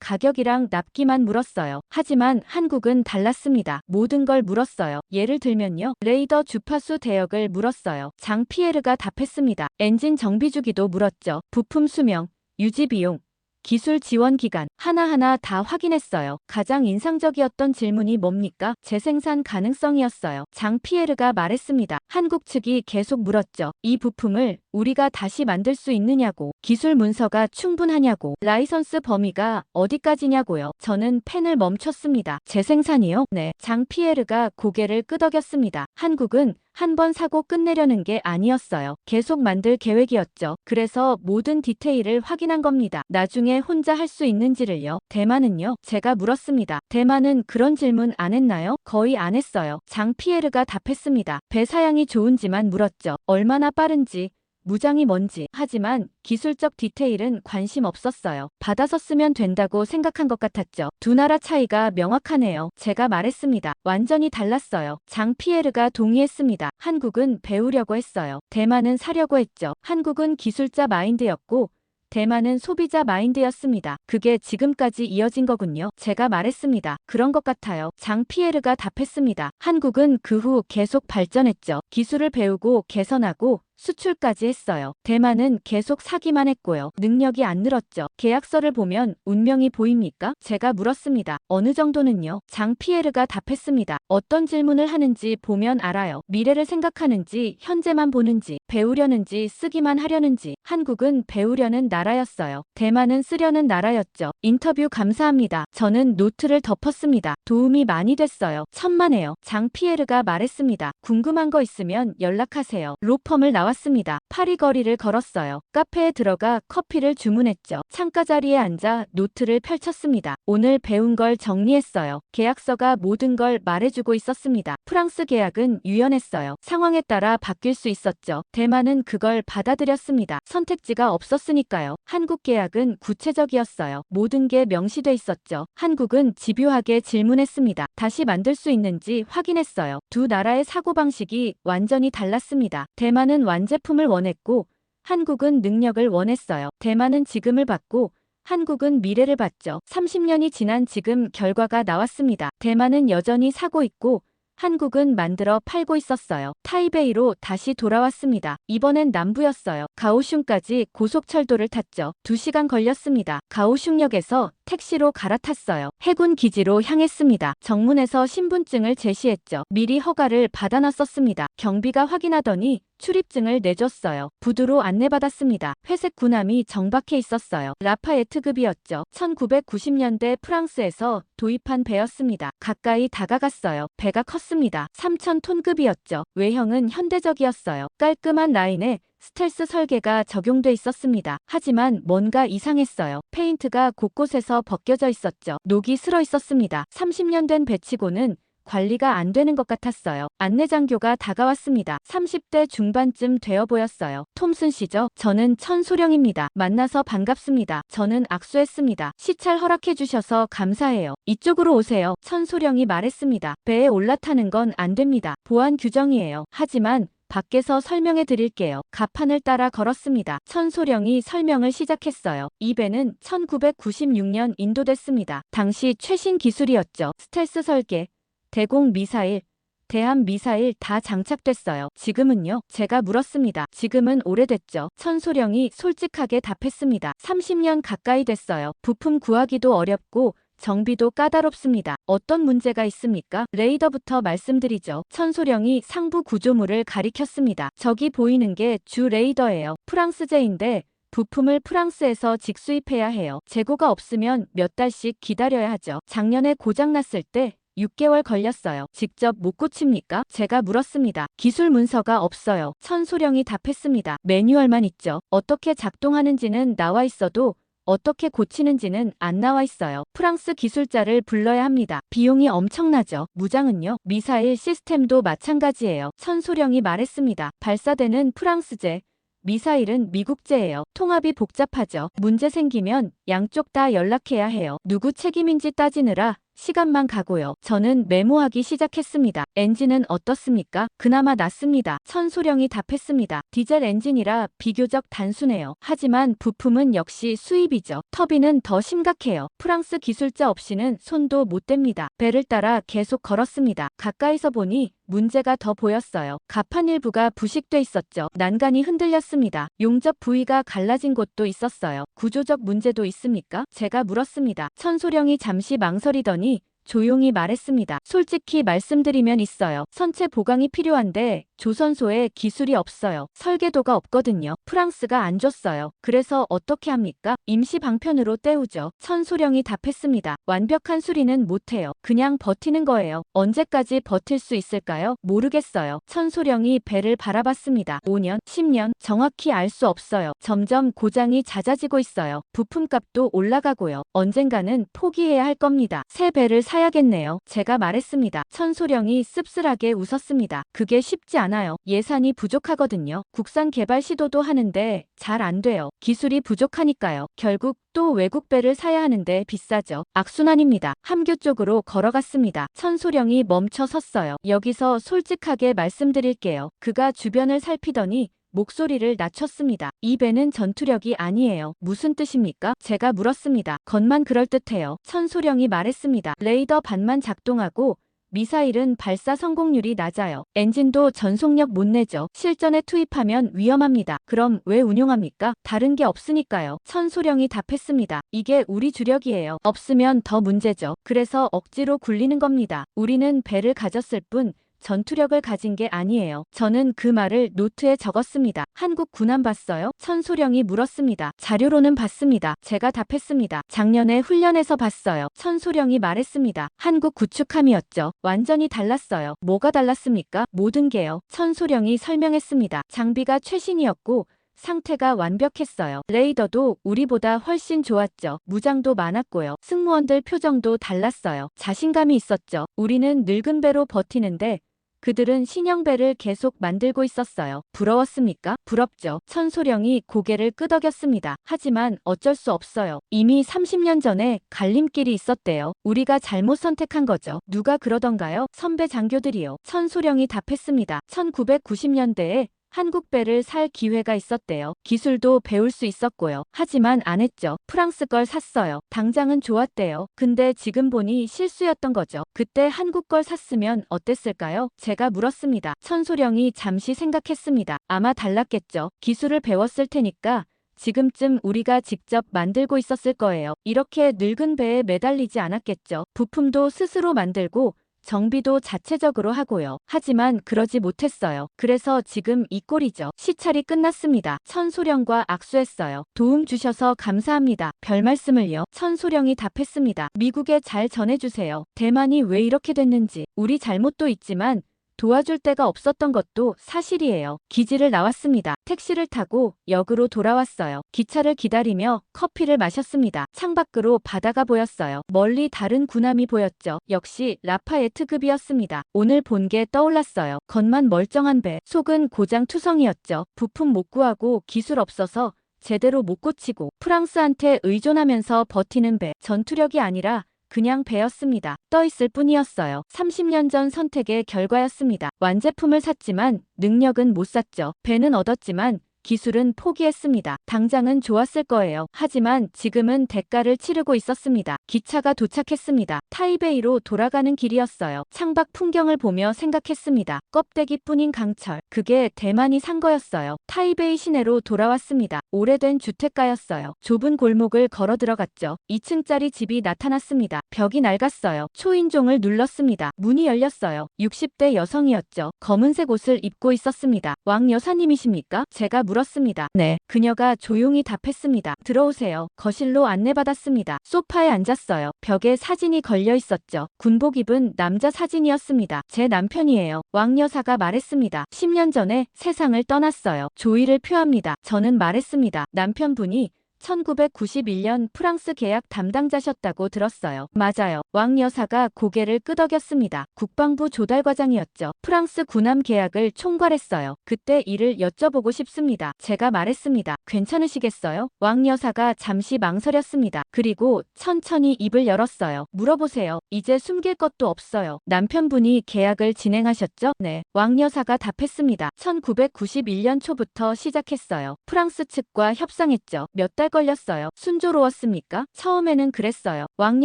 가격이랑 납기만 물었어요. 하지만 한국은 달랐습니다. 모든 걸 물었어요. 예를 들면요. 레이더 주파수 대역을 물었어요. 장피에르가 답했습니다. 엔진 정비 주기도 물었죠. 부품 수명, 유지 비용, 기술 지원 기간 하나하나 다 확인했어요. 가장 인상적이었던 질문이 뭡니까? 재생산 가능성이었어요. 장피에르가 말했습니다. 한국 측이 계속 물었죠. 이 부품을 우리가 다시 만들 수 있느냐고, 기술 문서가 충분하냐고, 라이선스 범위가 어디까지냐고요. 저는 펜을 멈췄습니다. 재생산이요? 네. 장피에르가 고개를 끄덕였습니다. 한국은 한 번 사고 끝내려는 게 아니었어요. 계속 만들 계획이었죠. 그래서 모든 디테일을 확인한 겁니다. 나중에 혼자 할 수 있는지를요. 대만은요? 제가 물었습니다. 대만은 그런 질문 안 했나요? 거의 안 했어요. 장피에르가 답했습니다. 배 사양이 좋은지만 물었죠. 얼마나 빠른지, 무장이 뭔지. 하지만 기술적 디테일은 관심 없었어요. 받아서 쓰면 된다고 생각한 것 같았죠. 두 나라 차이가 명확하네요. 제가 말했습니다. 완전히 달랐어요. 장피에르가 동의했습니다. 한국은 배우려고 했어요. 대만은 사려고 했죠. 한국은 기술자 마인드였고 대만은 소비자 마인드였습니다. 그게 지금까지 이어진 거군요. 제가 말했습니다. 그런 것 같아요. 장피에르가 답했습니다. 한국은 그 후 계속 발전했죠. 기술을 배우고 개선하고 수출까지 했어요. 대만은 계속 사기만 했고요. 능력이 안 늘었죠. 계약서를 보면 운명이 보입니까? 제가 물었습니다. 어느 정도는요? 장피에르가 답했습니다. 어떤 질문을 하는지 보면 알아요. 미래를 생각하는지, 현재만 보는지, 배우려는지, 쓰기만 하려는지. 한국은 배우려는 나라였어요. 대만은 쓰려는 나라였죠. 인터뷰 감사합니다. 저는 노트를 덮었습니다. 도움이 많이 됐어요. 천만에요. 장피에르가 말했습니다. 궁금한 거 있으면 연락하세요. 로펌을 나왔습니다. 파리거리를 걸었어요. 카페에 들어가 커피를 주문했죠. 창가 자리에 앉아 노트를 펼쳤습니다. 오늘 배운 걸 정리했어요. 계약서가 모든 걸 말해주고 있었습니다. 프랑스 계약은 유연했어요. 상황에 따라 바뀔 수 있었죠. 대만은 그걸 받아들였습니다. 선택지가 없었으니까요. 한국 계약은 구체적이었어요. 모든 게 명시돼 있었죠. 한국은 집요하게 질문했습니다. 다시 만들 수 있는지 확인했어요. 두 나라의 사고방식이 완전히 달랐습니다. 대만은 완제품을 원했고 한국은 능력을 원했어요. 대만은 지금을 받고 한국은 미래를 받죠. 30년이 지난 지금 결과가 나왔습니다. 대만은 여전히 사고 있고 한국은 만들어 팔고 있었어요. 타이베이로 다시 돌아왔습니다. 이번엔 남부였어요. 가오슝까지 고속철도를 탔죠. 2시간 걸렸습니다. 가오슝역에서 택시로 갈아탔어요. 해군 기지로 향했습니다. 정문에서 신분증을 제시했죠. 미리 허가를 받아놨었습니다. 경비가 확인하더니 출입증을 내줬어요. 부두로 안내받았습니다. 회색 군함이 정박해 있었어요. 라파에트급이었죠. 1990년대 프랑스에서 도입한 배였습니다. 가까이 다가갔어요. 배가 컸습니다. 3,000톤급이었죠. 외형은 현대적이었어요. 깔끔한 라인에 스텔스 설계가 적용돼 있었습니다. 하지만 뭔가 이상했어요. 페인트가 곳곳에서 벗겨져 있었죠. 녹이 슬어 있었습니다. 30년 된 배치고는 관리가 안 되는 것 같았어요. 안내장교가 다가왔습니다. 30대 중반쯤 되어 보였어요. 톰슨 씨죠? 저는 천소령입니다. 만나서 반갑습니다. 저는 악수했습니다. 시찰 허락해 주셔서 감사해요. 이쪽으로 오세요. 천소령이 말했습니다. 배에 올라타는 건 안 됩니다. 보안 규정이에요. 하지만 밖에서 설명해 드릴게요. 가판을 따라 걸었습니다. 천소령이 설명을 시작했어요. 이 배는 1996년 인도됐습니다. 당시 최신 기술이었죠. 스텔스 설계, 대공 미사일, 대함 미사일 다 장착됐어요. 지금은요? 제가 물었습니다. 지금은 오래됐죠. 천소령이 솔직하게 답했습니다. 30년 가까이 됐어요. 부품 구하기도 어렵고 정비도 까다롭습니다. 어떤 문제가 있습니까? 레이더부터 말씀드리죠. 천소령이 상부 구조물을 가리켰습니다. 저기 보이는 게 주 레이더예요. 프랑스제인데 부품을 프랑스에서 직수입해야 해요. 재고가 없으면 몇 달씩 기다려야 하죠. 작년에 고장났을 때 6개월 걸렸어요. 직접 못 고칩니까? 제가 물었습니다. 기술 문서가 없어요. 천소령이 답했습니다. 매뉴얼만 있죠. 어떻게 작동하는지는 나와 있어도 어떻게 고치는지는 안 나와 있어요. 프랑스 기술자를 불러야 합니다. 비용이 엄청나죠. 무장은요? 미사일 시스템도 마찬가지예요. 천소령이 말했습니다. 발사대는 프랑스제, 미사일은 미국제예요. 통합이 복잡하죠. 문제 생기면 양쪽 다 연락해야 해요. 누구 책임인지 따지느라 시간만 가고요. 저는 메모하기 시작했습니다. 엔진은 어떻습니까? 그나마 낫습니다. 천소령이 답했습니다. 디젤 엔진이라 비교적 단순해요. 하지만 부품은 역시 수입이죠. 터빈은 더 심각해요. 프랑스 기술자 없이는 손도 못 댑니다. 배를 따라 계속 걸었습니다. 가까이서 보니 문제가 더 보였어요. 가판 일부가 부식돼 있었죠. 난간이 흔들렸습니다. 용접 부위가 갈라진 곳도 있었어요. 구조적 문제도 있습니까? 제가 물었습니다. 천소령이 잠시 망설이더니 조용히 말했습니다. 솔직히 말씀드리면 있어요. 선체 보강이 필요한데 조선소에 기술이 없어요. 설계도가 없거든요. 프랑스가 안 줬어요. 그래서 어떻게 합니까? 임시 방편으로 때우죠. 천소령이 답했습니다. 완벽한 수리는 못해요. 그냥 버티는 거예요. 언제까지 버틸 수 있을까요? 모르겠어요. 천소령이 배를 바라봤습니다. 5년, 10년, 정확히 알 수 없어요. 점점 고장이 잦아지고 있어요. 부품값도 올라가고요. 언젠가는 포기해야 할 겁니다. 새 배를 사야겠네요. 제가 말했습니다. 천소령이 씁쓸하게 웃었습니다. 그게 쉽지 않아요. 예산이 부족하거든요. 국산 개발 시도도 하는데 잘 안 돼요. 기술이 부족하니까요. 결국 또 외국 배를 사야 하는데 비싸죠. 악순환입니다. 함교 쪽으로 걸어갔습니다. 천소령이 멈춰 섰어요. 여기서 솔직하게 말씀드릴게요. 그가 주변을 살피더니 목소리를 낮췄습니다. 이 배는 전투력이 아니에요. 무슨 뜻입니까? 제가 물었습니다. 겉만 그럴듯해요. 천소령이 말했습니다. 레이더 반만 작동하고 미사일은 발사 성공률이 낮아요. 엔진도 전속력 못 내죠. 실전에 투입하면 위험합니다. 그럼 왜 운용합니까? 다른 게 없으니까요. 천소령이 답했습니다. 이게 우리 주력이에요. 없으면 더 문제죠. 그래서 억지로 굴리는 겁니다. 우리는 배를 가졌을 뿐 전투력을 가진 게 아니에요. 저는 그 말을 노트에 적었습니다. 한국 군함 봤어요? 천소령이 물었습니다. 자료로는 봤습니다. 제가 답했습니다. 작년에 훈련에서 봤어요. 천소령이 말했습니다. 한국 구축함이었죠. 완전히 달랐어요. 뭐가 달랐습니까? 모든 게요. 천소령이 설명했습니다. 장비가 최신이었고 상태가 완벽했어요. 레이더도 우리보다 훨씬 좋았죠. 무장도 많았고요. 승무원들 표정도 달랐어요. 자신감이 있었죠. 우리는 늙은 배로 버티는데 그들은 신형 배를 계속 만들고 있었어요. 부러웠습니까? 부럽죠. 천소령이 고개를 끄덕였습니다. 하지만 어쩔 수 없어요. 이미 30년 전에 갈림길이 있었대요. 우리가 잘못 선택한 거죠. 누가 그러던가요? 선배 장교들이요. 천소령이 답했습니다. 1990년대에 한국 배를 살 기회가 있었대요. 기술도 배울 수 있었고요. 하지만 안 했죠. 프랑스 걸 샀어요. 당장은 좋았대요. 근데 지금 보니 실수였던 거죠. 그때 한국 걸 샀으면 어땠을까요? 제가 물었습니다. 천소령이 잠시 생각했습니다. 아마 달랐겠죠. 기술을 배웠을 테니까 지금쯤 우리가 직접 만들고 있었을 거예요. 이렇게 늙은 배에 매달리지 않았겠죠. 부품도 스스로 만들고 정비도 자체적으로 하고요. 하지만 그러지 못했어요. 그래서 지금 이 꼴이죠. 시찰이 끝났습니다. 천소령과 악수했어요. 도움 주셔서 감사합니다. 별 말씀을요. 천소령이 답했습니다. 미국에 잘 전해주세요. 대만이 왜 이렇게 됐는지. 우리 잘못도 있지만 도와줄 데가 없었던 것도 사실이에요. 기지를 나왔습니다. 택시를 타고 역으로 돌아왔어요. 기차를 기다리며 커피를 마셨습니다. 창밖으로 바다가 보였어요. 멀리 다른 군함이 보였죠. 역시 라파에트급이었습니다. 오늘 본 게 떠올랐어요. 겉만 멀쩡한 배, 속은 고장투성이었죠. 부품 못 구하고 기술 없어서 제대로 못 고치고 프랑스한테 의존하면서 버티는 배, 전투력이 아니라 그냥 배였습니다. 떠있을 뿐이었어요. 30년 전 선택의 결과였습니다. 완제품을 샀지만 능력은 못 샀죠. 배는 얻었지만 기술은 포기했습니다. 당장은 좋았을 거예요. 하지만 지금은 대가를 치르고 있었습니다. 기차가 도착했습니다. 타이베이로 돌아가는 길이었어요. 창밖 풍경을 보며 생각했습니다. 껍데기뿐인 강철. 그게 대만이 산 거였어요. 타이베이 시내로 돌아왔습니다. 오래된 주택가였어요. 좁은 골목을 걸어 들어갔죠. 2층짜리 집이 나타났습니다. 벽이 낡았어요. 초인종을 눌렀습니다. 문이 열렸어요. 60대 여성이었죠. 검은색 옷을 입고 있었습니다. 왕 여사님이십니까? 제가 물었습니다. 네. 그녀가 조용히 답했습니다. 들어오세요. 거실로 안내받았습니다. 소파에 앉았어요. 벽에 사진이 걸려 있었죠. 군복 입은 남자 사진이었습니다. 제 남편이에요. 왕 여사가 말했습니다. 10년 전에 세상을 떠났어요. 조의를 표합니다. 저는 말했습니다. 남편분이 1991년 프랑스 계약 담당자셨다고 들었어요. 맞아요. 왕 여사가 고개를 끄덕였습니다. 국방부 조달과장이었죠. 프랑스 군함 계약을 총괄했어요. 그때 일을 여쭤보고 싶습니다. 제가 말했습니다. 괜찮으시겠어요? 왕 여사가 잠시 망설였습니다. 그리고 천천히 입을 열었어요. 물어보세요. 이제 숨길 것도 없어요. 남편분이 계약을 진행하셨죠? 네. 왕 여사가 답했습니다. 1991년 초부터 시작했어요. 프랑스 측과 협상했죠. 몇 달 걸렸어요. 순조로웠습니까? 처음에는 그랬어요. 왕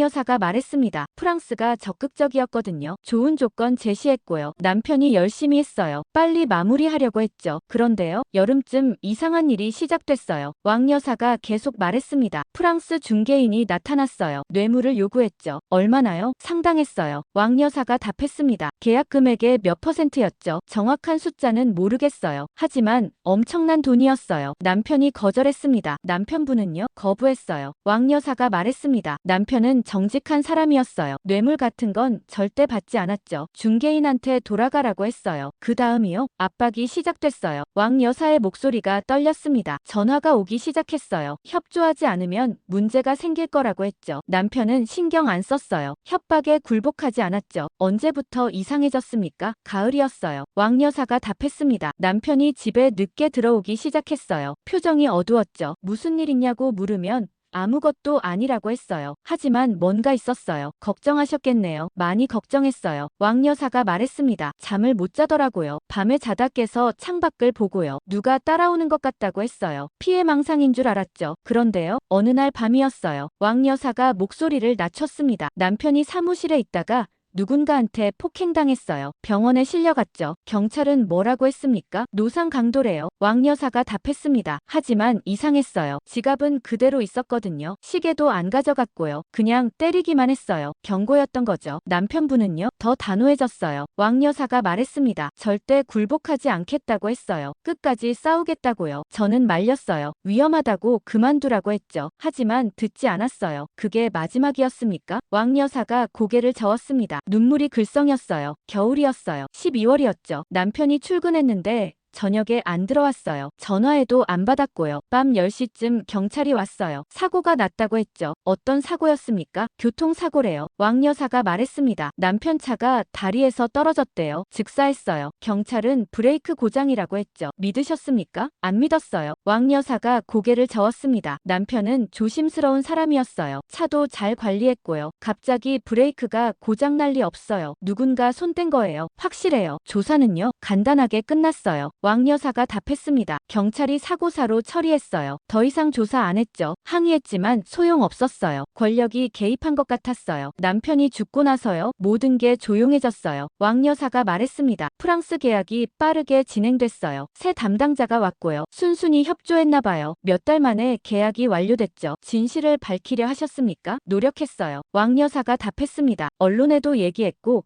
여사가 말했습니다. 프랑스가 적극적이었거든요. 좋은 조건 제시했고요. 남편이 열심히 했어요. 빨리 마무리하려고 했죠. 그런데요. 여름쯤 이상한 일이 시작됐어요. 왕 여사가 계속 말했습니다. 프랑스 중개인이 나타났어요. 뇌물을 요구했죠. 얼마나요? 상당했어요. 왕 여사가 답했습니다. 계약 금액의 몇 %였죠. 정확한 숫자는 모르겠어요. 하지만 엄청난 돈이었어요. 남편이 거절했습니다. 남편분은요? 거부했어요. 왕 여사가 말했습니다. 남편은 정직한 사람이었어요. 뇌물 같은 건 절대 받지 않았죠. 중개인한테 돌아가라고 했어요. 그 다음이요? 압박이 시작됐어요. 왕 여사의 목소리가 떨렸습니다. 전화가 오기 시작했어요. 협조하지 않으면 문제가 생길 거라고 했죠. 남편은 신경 안 썼어요. 협박에 굴복하지 않았죠. 언제부터 이상해졌습니까? 가을이었어요. 왕 여사가 답했습니다. 남편이 집에 늦게 들어오기 시작했어요. 표정이 어두웠죠. 무슨 일 있냐고 물으면 아무것도 아니라고 했어요. 하지만 뭔가 있었어요. 걱정하셨겠네요. 많이 걱정했어요. 왕 여사가 말했습니다. 잠을 못 자더라고요. 밤에 자다 깨서 창밖을 보고요. 누가 따라오는 것 같다고 했어요. 피해망상인 줄 알았죠. 그런데요. 어느 날 밤이었어요. 왕 여사가 목소리를 낮췄습니다. 남편이 사무실에 있다가 누군가한테 폭행당했어요. 병원에 실려갔죠. 경찰은 뭐라고 했습니까? 노상 강도래요. 왕 여사가 답했습니다. 하지만 이상했어요. 지갑은 그대로 있었거든요. 시계도 안 가져갔고요. 그냥 때리기만 했어요. 경고였던 거죠. 남편분은요? 더 단호해졌어요. 왕 여사가 말했습니다. 절대 굴복하지 않겠다고 했어요. 끝까지 싸우겠다고요. 저는 말렸어요. 위험하다고 그만두라고 했죠. 하지만 듣지 않았어요. 그게 마지막이었습니까? 왕 여사가 고개를 저었습니다. 눈물이 글썽였어요. 겨울이었어요. 12월이었죠. 남편이 출근했는데 저녁에 안 들어왔어요. 전화해도 안 받았고요. 밤 10시쯤 경찰이 왔어요. 사고가 났다고 했죠. 어떤 사고였습니까? 교통사고래요. 왕 여사가 말했습니다. 남편 차가 다리에서 떨어졌대요. 즉사했어요. 경찰은 브레이크 고장이라고 했죠. 믿으셨습니까? 안 믿었어요. 왕 여사가 고개를 저었습니다. 남편은 조심스러운 사람이었어요. 차도 잘 관리했고요. 갑자기 브레이크가 고장날 리 없어요. 누군가 손댄 거예요. 확실해요. 조사는요? 간단하게 끝났어요. 왕 여사가 답했습니다. 경찰이 사고사로 처리했어요. 더 이상 조사 안 했죠. 항의했지만 소용없었어요. 권력이 개입한 것 같았어요. 남편이 죽고 나서요. 모든 게 조용해졌어요. 왕 여사가 말했습니다. 프랑스 계약이 빠르게 진행됐어요. 새 담당자가 왔고요. 순순히 협조했나 봐요. 몇 달 만에 계약이 완료됐죠. 진실을 밝히려 하셨습니까? 노력했어요. 왕 여사가 답했습니다. 언론에도 얘기했고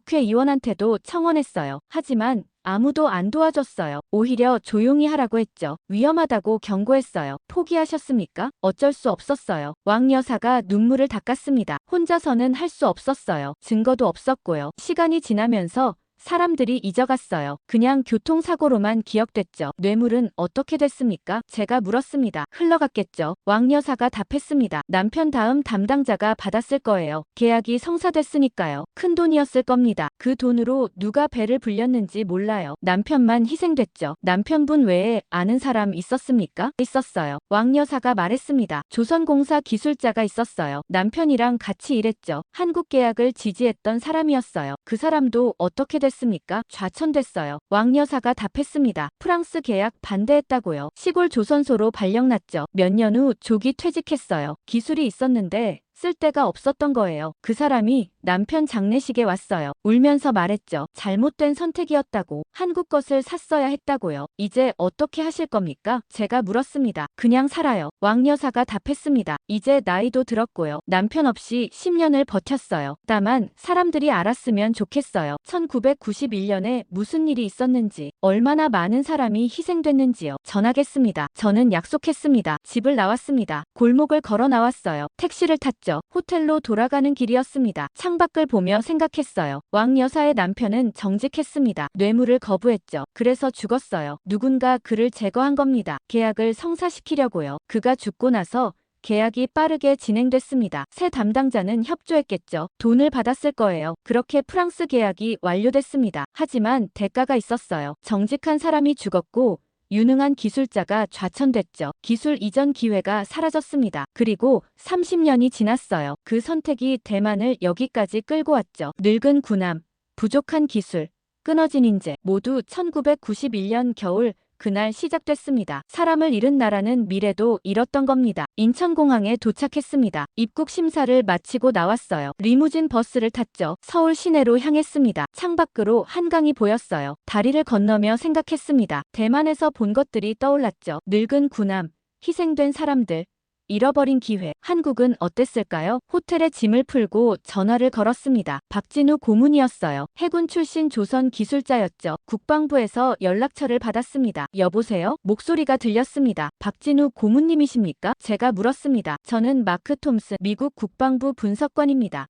국회의원한테도 청원했어요. 하지만 아무도 안 도와줬어요. 오히려 조용히 하라고 했죠. 위험하다고 경고했어요. 포기하셨습니까? 어쩔 수 없었어요. 왕 여사가 눈물을 닦았습니다. 혼자서는 할 수 없었어요. 증거도 없었고요. 시간이 지나면서 사람들이 잊어갔어요. 그냥 교통사고로만 기억됐죠. 뇌물은 어떻게 됐습니까? 제가 물었습니다. 흘러갔겠죠. 왕 여사가 답했습니다. 남편 다음 담당자가 받았을 거예요. 계약이 성사됐으니까요. 큰 돈이었을 겁니다. 그 돈으로 누가 배를 불렸는지 몰라요. 남편만 희생됐죠. 남편분 외에 아는 사람 있었습니까? 있었어요. 왕 여사가 말했습니다. 조선공사 기술자가 있었어요. 남편이랑 같이 일했죠. 한국 계약을 지지했던 사람이었어요. 그 사람도 어떻게 됐습니까? 좌천됐어요. 왕 여사가 답했습니다. 프랑스 계약 반대했다고요. 시골 조선소로 발령났죠. 몇 년 후 조기 퇴직했어요. 기술이 있었는데 쓸 데가 없었던 거예요. 그 사람이 남편 장례식에 왔어요. 울면서 말했죠. 잘못된 선택이었다고. 한국 것을 샀어야 했다고요. 이제 어떻게 하실 겁니까? 제가 물었습니다. 그냥 살아요. 왕 여사가 답했습니다. 이제 나이도 들었고요. 남편 없이 10년을 버텼어요. 다만 사람들이 알았으면 좋겠어요. 1991년에 무슨 일이 있었는지, 얼마나 많은 사람이 희생됐는지요. 전하겠습니다. 저는 약속했습니다. 집을 나왔습니다. 골목을 걸어 나왔어요. 택시를 탔죠. 호텔로 돌아가는 길이었습니다. 창밖을 보며 생각했어요. 왕 여사의 남편은 정직했습니다. 뇌물을 거부했죠. 그래서 죽었어요. 누군가 그를 제거한 겁니다. 계약을 성사시키려고요. 그가 죽고 나서 계약이 빠르게 진행됐습니다. 새 담당자는 협조했겠죠. 돈을 받았을 거예요. 그렇게 프랑스 계약이 완료됐습니다. 하지만 대가가 있었어요. 정직한 사람이 죽었고 유능한 기술자가 좌천됐죠. 기술 이전 기회가 사라졌습니다. 그리고 30년이 지났어요. 그 선택이 대만을 여기까지 끌고 왔죠. 늙은 군함, 부족한 기술, 끊어진 인재, 모두 1991년 겨울 그날 시작됐습니다. 사람을 잃은 나라는 미래도 잃었던 겁니다. 인천공항에 도착했습니다. 입국 심사를 마치고 나왔어요. 리무진 버스를 탔죠. 서울 시내로 향했습니다. 창밖으로 한강이 보였어요. 다리를 건너며 생각했습니다. 대만에서 본 것들이 떠올랐죠. 늙은 군함, 희생된 사람들, 잃어버린 기회. 한국은 어땠을까요? 호텔에 짐을 풀고 전화를 걸었습니다. 박진우 고문이었어요. 해군 출신 조선 기술자였죠. 국방부에서 연락처를 받았습니다. 여보세요? 목소리가 들렸습니다. 박진우 고문님이십니까? 제가 물었습니다. 저는 마크 톰슨 미국 국방부 분석관입니다.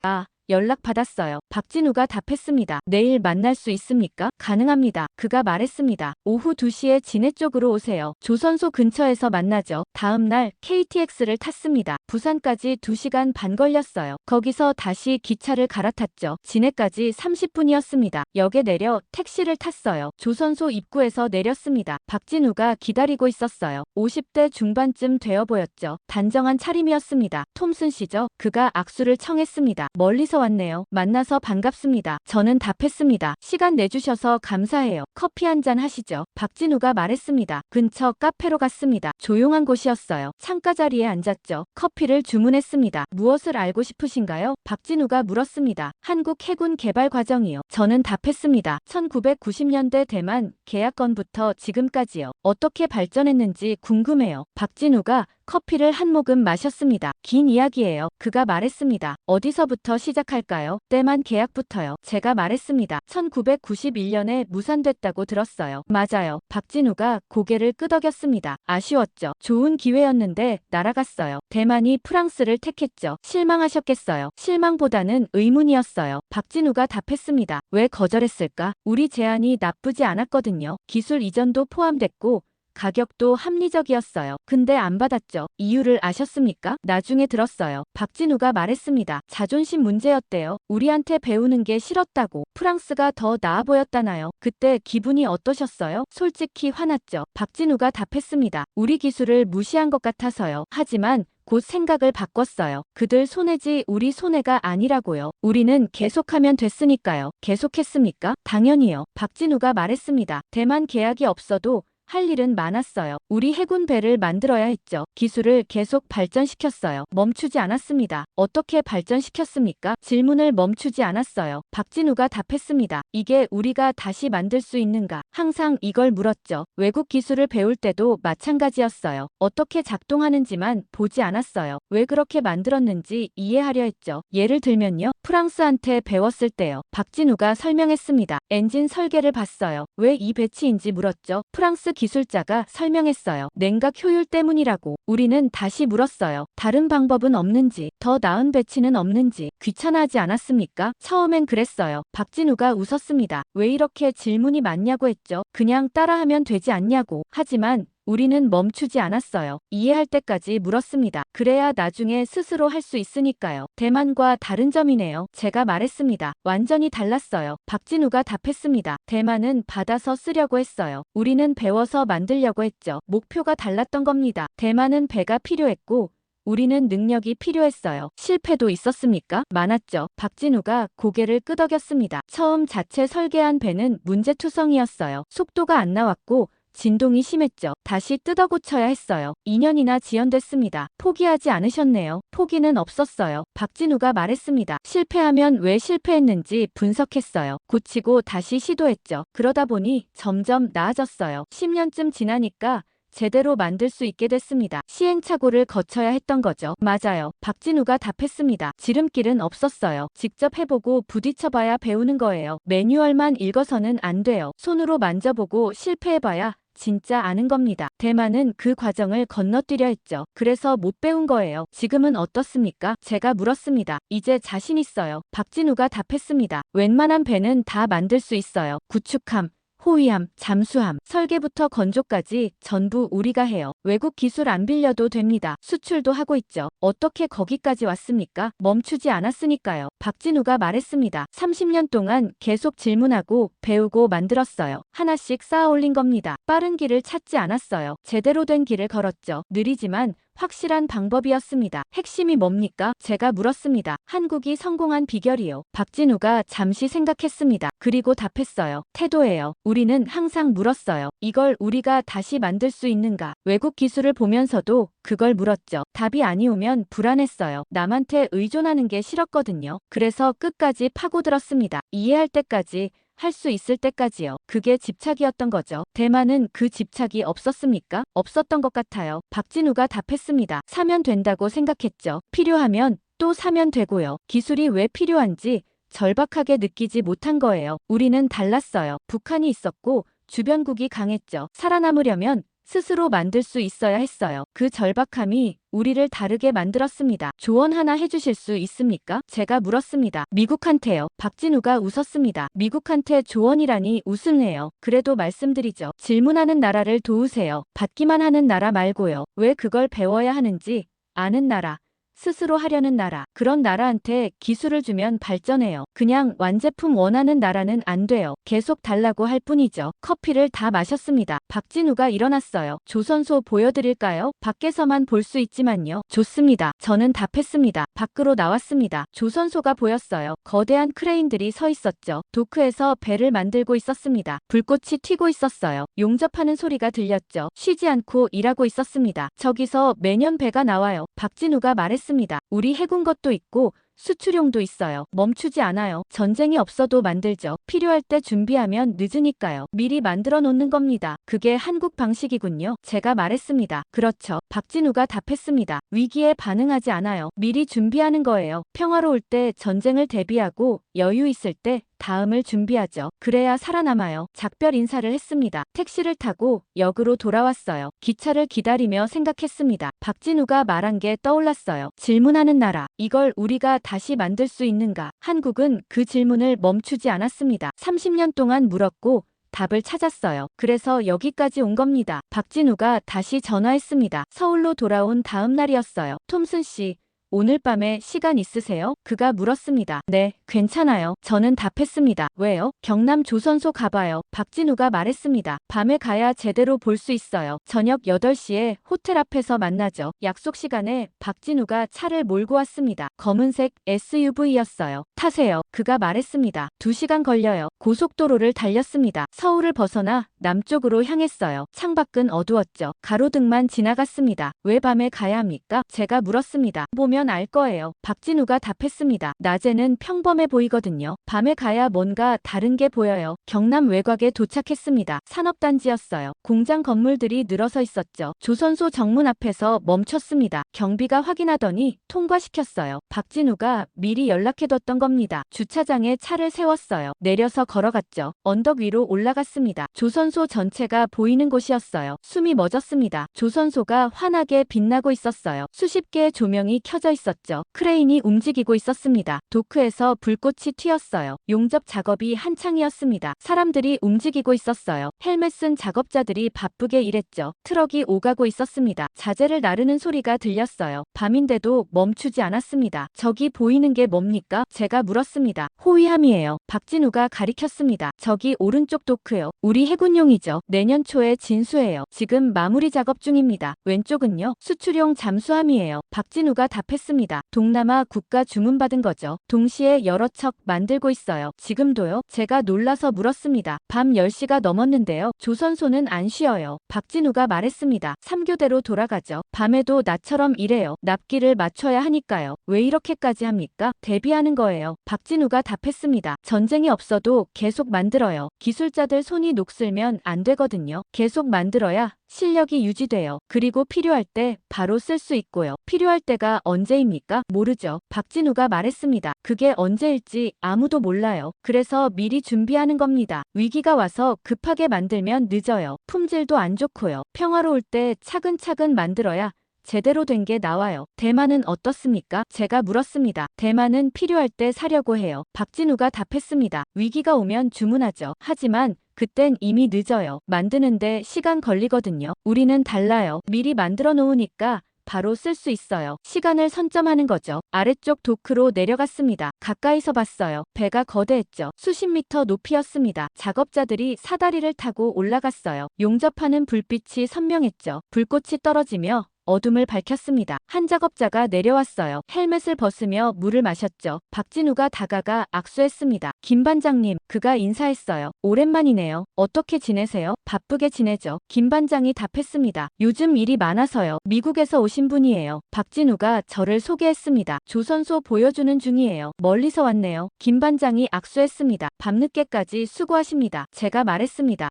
연락받았어요. 박진우가 답했습니다. 내일 만날 수 있습니까? 가능합니다. 그가 말했습니다. 오후 2시에 진해 쪽으로 오세요. 조선소 근처에서 만나죠. 다음 날 KTX를 탔습니다. 부산까지 2시간 반 걸렸어요. 거기서 다시 기차를 갈아탔죠. 진해까지 30분이었습니다. 역에 내려 택시를 탔어요. 조선소 입구에서 내렸습니다. 박진우가 기다리고 있었어요. 50대 중반쯤 되어 보였죠. 단정한 차림이었습니다. 톰슨 씨죠? 그가 악수를 청했습니다. 멀리서 어디서 왔네요. 만나서 반갑습니다. 저는 답했습니다. 시간 내주셔서 감사해요. 커피 한잔 하시죠. 박진우가 말했습니다. 근처 카페로 갔습니다. 조용한 곳이었어요. 창가 자리에 앉았죠. 커피를 주문했습니다. 무엇을 알고 싶으신가요? 박진우가 물었습니다. 한국 해군 개발 과정이요. 저는 답했습니다. 1990년대 대만 계약건부터 지금까지요. 어떻게 발전했는지 궁금해요. 박진우가 커피를 한 모금 마셨습니다. 긴 이야기예요. 그가 말했습니다. 어디서부터 시작할까요? 때만 계약부터요. 제가 말했습니다. 1991년에 무산됐다고 들었어요. 맞아요. 박진우가 고개를 끄덕였습니다. 아쉬웠죠. 좋은 기회였는데 날아갔어요. 대만이 프랑스를 택했죠. 실망하셨겠어요. 실망보다는 의문이었어요. 박진우가 답했습니다. 왜 거절했을까? 우리 제안이 나쁘지 않았거든요. 기술 이전도 포함됐고 가격도 합리적이었어요. 근데 안 받았죠. 이유를 아셨습니까? 나중에 들었어요. 박진우가 말했습니다. 자존심 문제였대요. 우리한테 배우는 게 싫었다고. 프랑스가 더 나아 보였다나요? 그때 기분이 어떠셨어요? 솔직히 화났죠. 박진우가 답했습니다. 우리 기술을 무시한 것 같아서요. 하지만 곧 생각을 바꿨어요. 그들 손해지 우리 손해가 아니라고요. 우리는 계속하면 됐으니까요. 계속했습니까? 당연히요. 박진우가 말했습니다. 대만 계약이 없어도 할 일은 많았어요. 우리 해군 배를 만들어야 했죠. 기술을 계속 발전시켰어요. 멈추지 않았습니다. 어떻게 발전시켰습니까? 질문을 멈추지 않았어요. 박진우가 답했습니다. 이게 우리가 다시 만들 수 있는가? 항상 이걸 물었죠. 외국 기술을 배울 때도 마찬가지였어요. 어떻게 작동하는지만 보지 않았어요. 왜 그렇게 만들었는지 이해하려 했죠. 예를 들면요. 프랑스한테 배웠을 때요. 박진우가 설명했습니다. 엔진 설계를 봤어요. 왜 이 배치인지 물었죠. 프랑스 기술자가 설명했어요. 냉각 효율 때문이라고. 우리는 다시 물었어요. 다른 방법은 없는지, 더 나은 배치는 없는지. 귀찮아하지 않았습니까? 처음엔 그랬어요. 박진우가 웃었습니다. 왜 이렇게 질문이 많냐고 했죠. 그냥 따라하면 되지 않냐고. 하지만 우리는 멈추지 않았어요. 이해할 때까지 물었습니다. 그래야 나중에 스스로 할 수 있으니까요. 대만과 다른 점이네요. 제가 말했습니다. 완전히 달랐어요. 박진우가 답했습니다. 대만은 받아서 쓰려고 했어요. 우리는 배워서 만들려고 했죠. 목표가 달랐던 겁니다. 대만은 배가 필요했고 우리는 능력이 필요했어요. 실패도 있었습니까? 많았죠. 박진우가 고개를 끄덕였습니다. 처음 자체 설계한 배는 문제투성이었어요. 속도가 안 나왔고 진동이 심했죠. 다시 뜯어 고쳐야 했어요. 2년이나 지연됐습니다. 포기하지 않으셨네요. 포기는 없었어요. 박진우가 말했습니다. 실패하면 왜 실패했는지 분석했어요. 고치고 다시 시도했죠. 그러다 보니 점점 나아졌어요. 10년쯤 지나니까 제대로 만들 수 있게 됐습니다. 시행착오를 거쳐야 했던 거죠. 맞아요. 박진우가 답했습니다. 지름길은 없었어요. 직접 해보고 부딪혀봐야 배우는 거예요. 매뉴얼만 읽어서는 안 돼요. 손으로 만져보고 실패해봐야 진짜 아는 겁니다. 대만은 그 과정을 건너뛰려 했죠. 그래서 못 배운 거예요. 지금은 어떻습니까? 제가 물었습니다. 이제 자신 있어요. 박진우가 답했습니다. 웬만한 배는 다 만들 수 있어요. 구축함, 호위함, 잠수함, 설계부터 건조까지 전부 우리가 해요. 외국 기술 안 빌려도 됩니다. 수출도 하고 있죠. 어떻게 거기까지 왔습니까? 멈추지 않았으니까요. 박진우가 말했습니다. 30년 동안 계속 질문하고 배우고 만들었어요. 하나씩 쌓아 올린 겁니다. 빠른 길을 찾지 않았어요. 제대로 된 길을 걸었죠. 느리지만 확실한 방법이었습니다. 핵심이 뭡니까? 제가 물었습니다. 한국이 성공한 비결이요. 박진우가 잠시 생각했습니다. 그리고 답했어요. 태도예요. 우리는 항상 물었어요. 이걸 우리가 다시 만들 수 있는가? 외국 기술을 보면서도 그걸 물었죠. 답이 아니오면 불안했어요. 남한테 의존하는 게 싫었거든요. 그래서 끝까지 파고들었습니다. 이해할 때까지, 할 수 있을 때까지요. 그게 집착이었던 거죠. 대만은 그 집착이 없었습니까? 없었던 것 같아요. 박진우가 답했습니다. 사면 된다고 생각했죠. 필요하면 또 사면 되고요. 기술이 왜 필요한지 절박하게 느끼지 못한 거예요. 우리는 달랐어요. 북한이 있었고 주변국이 강했죠. 살아남으려면 스스로 만들 수 있어야 했어요. 그 절박함이 우리를 다르게 만들었습니다. 조언 하나 해주실 수 있습니까? 제가 물었습니다. 미국한테요. 박진우가 웃었습니다. 미국한테 조언이라니 우승해요. 그래도 말씀드리죠. 질문하는 나라를 도우세요. 받기만 하는 나라 말고요. 왜 그걸 배워야 하는지 아는 나라. 스스로 하려는 나라. 그런 나라한테 기술을 주면 발전해요. 그냥 완제품 원하는 나라는 안 돼요. 계속 달라고 할 뿐이죠. 커피를 다 마셨습니다. 박진우가 일어났어요. 조선소 보여드릴까요? 밖에서만 볼 수 있지만요. 좋습니다. 저는 답했습니다. 밖으로 나왔습니다. 조선소가 보였어요. 거대한 크레인들이 서 있었죠. 도크에서 배를 만들고 있었습니다. 불꽃이 튀고 있었어요. 용접하는 소리가 들렸죠. 쉬지 않고 일하고 있었습니다. 저기서 매년 배가 나와요. 박진우가 말했습니다. 우리 해군 것도 있고 수출용도 있어요. 멈추지 않아요. 전쟁이 없어도 만들죠. 필요할 때 준비하면 늦으니까요. 미리 만들어 놓는 겁니다. 그게 한국 방식이군요. 제가 말했습니다. 그렇죠. 박진우가 답했습니다. 위기에 반응하지 않아요. 미리 준비하는 거예요. 평화로울 때 전쟁을 대비하고 여유 있을 때 다음을 준비하죠. 그래야 살아남아요. 작별 인사를 했습니다. 택시를 타고 역으로 돌아왔어요. 기차를 기다리며 생각했습니다. 박진우가 말한 게 떠올랐어요. 질문하는 나라. 이걸 우리가 다시 만들 수 있는가? 한국은 그 질문을 멈추지 않았습니다. 30년 동안 물었고 답을 찾았어요. 그래서 여기까지 온 겁니다. 박진우가 다시 전화했습니다. 서울로 돌아온 다음 날이었어요. 톰슨 씨, 오늘 밤에 시간 있으세요? 그가 물었습니다. 네, 괜찮아요. 저는 답했습니다. 왜요? 경남 조선소 가봐요. 박진우가 말했습니다. 밤에 가야 제대로 볼 수 있어요. 저녁 8시에 호텔 앞에서 만나죠. 약속 시간에 박진우가 차를 몰고 왔습니다. 검은색 SUV였어요. 타세요. 그가 말했습니다. 2시간 걸려요. 고속도로를 달렸습니다. 서울을 벗어나 남쪽으로 향했어요. 창밖은 어두웠죠. 가로등만 지나갔습니다. 왜 밤에 가야 합니까? 제가 물었습니다. 보면 알 거예요. 박진우가 답했습니다. 낮에는 평범해 보이거든요. 밤에 가야 뭔가 다른 게 보여요. 경남 외곽에 도착했습니다. 산업단지였어요. 공장 건물들이 늘어서 있었죠. 조선소 정문 앞에서 멈췄습니다. 경비가 확인하더니 통과시켰어요. 박진우가 미리 연락해뒀던 겁니다. 주차장에 차를 세웠어요. 내려서 걸어갔죠. 언덕 위로 올라갔습니다. 조선소 전체가 보이는 곳이었어요. 숨이 멎었습니다. 조선소가 환하게 빛나고 있었어요. 수십 개의 조명이 켜져 있었죠. 크레인이 움직이고 있었습니다. 도크에서 불꽃이 튀었어요. 용접 작업이 한창이었습니다. 사람들이 움직이고 있었어요. 헬멧 쓴 작업자들이 바쁘게 일했죠. 트럭이 오가고 있었습니다. 자재를 나르는 소리가 들렸어요. 밤인데도 멈추지 않았습니다. 저기 보이는 게 뭡니까? 제가 물었습니다. 호위함이에요. 박진우가 가리켰습니다. 저기 오른쪽 도크요. 우리 해군용이죠. 내년 초에 진수해요. 지금 마무리 작업 중입니다. 왼쪽은요? 수출용 잠수함이에요. 박진우가 답했습니다. 동남아 국가 주문받은 거죠. 동시에 여러 척 만들고 있어요. 지금도요? 제가 놀라서 물었습니다. 밤 10시가 넘었는데요. 조선소는 안 쉬어요. 박진우가 말했습니다. 3교대로 돌아가죠. 밤에도 나처럼 일해요. 납기를 맞춰야 하니까요. 왜 이렇게까지 합니까? 대비하는 거예요. 박진우가 답했습니다. 전쟁이 없어도 계속 만들어요. 기술자들 손이 녹슬면 안 되거든요. 계속 만들어야 실력이 유지돼요. 그리고 필요할 때 바로 쓸 수 있고요. 필요할 때가 언제입니까? 모르죠. 박진우가 말했습니다. 그게 언제일지 아무도 몰라요. 그래서 미리 준비하는 겁니다. 위기가 와서 급하게 만들면 늦어요. 품질도 안 좋고요. 평화로울 때 차근차근 만들어야 제대로 된 게 나와요. 대만은 어떻습니까? 제가 물었습니다. 대만은 필요할 때 사려고 해요. 박진우가 답했습니다. 위기가 오면 주문하죠. 하지만 그땐 이미 늦어요. 만드는데 시간 걸리거든요. 우리는 달라요. 미리 만들어 놓으니까 바로 쓸 수 있어요. 시간을 선점하는 거죠. 아래쪽 도크로 내려갔습니다. 가까이서 봤어요. 배가 거대했죠. 수십 미터 높이였습니다. 작업자들이 사다리를 타고 올라갔어요. 용접하는 불빛이 선명했죠. 불꽃이 떨어지며 어둠을 밝혔습니다. 한 작업자가 내려왔어요. 헬멧을 벗으며 물을 마셨죠. 박진우가 다가가 악수했습니다. 김 반장님, 그가 인사했어요. 오랜만이네요. 어떻게 지내세요? 바쁘게 지내죠. 김 반장이 답했습니다. 요즘 일이 많아서요. 미국에서 오신 분이에요. 박진우가 저를 소개했습니다. 조선소 보여주는 중이에요. 멀리서 왔네요. 김 반장이 악수했습니다. 밤늦게까지 수고하십니다. 제가 말했습니다.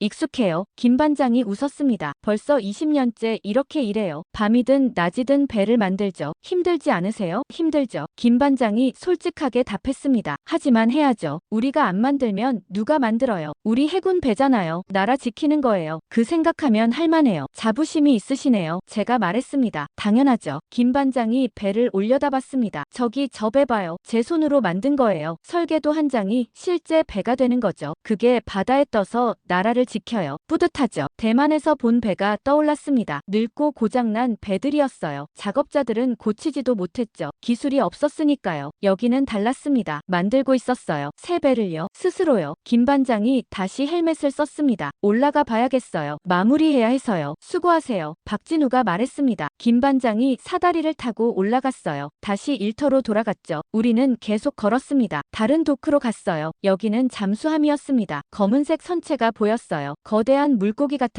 익숙해요. 김 반장이 웃었습니다. 벌써 20년째 이렇게 일해요. 밤이든 낮이든 배를 만들죠. 힘들지 않으세요? 힘들죠. 김 반장이 솔직하게 답했습니다. 하지만 해야죠. 우리가 안 만들면 누가 만들어요? 우리 해군 배잖아요. 나라 지키는 거예요. 그 생각하면 할만해요. 자부심이 있으시네요. 제가 말했습니다. 당연하죠. 김 반장이 배를 올려다봤습니다. 저기 저 배 봐요. 제 손으로 만든 거예요. 설계도 한 장이 실제 배가 되는 거죠. 그게 바다에 떠서 나라를 지켜요. 뿌듯하죠. 대만에서 본 배가 떠올랐습니다. 늙고 고장난 배들이었어요. 작업자들은 고치지도 못했죠. 기술이 없었으니까요. 여기는 달랐습니다. 만들고 있었어요. 새 배를요. 스스로요. 김 반장이 다시 헬멧을 썼습니다. 올라가 봐야겠어요. 마무리해야 해서요. 수고하세요. 박진우가 말했습니다. 김 반장이 사다리를 타고 올라갔어요. 다시 일터로 돌아갔죠. 우리는 계속 걸었습니다. 다른 도크로 갔어요. 여기는 잠수함이었습니다. 검은색 선체가 보였어요. 거대한 물고기 같았죠.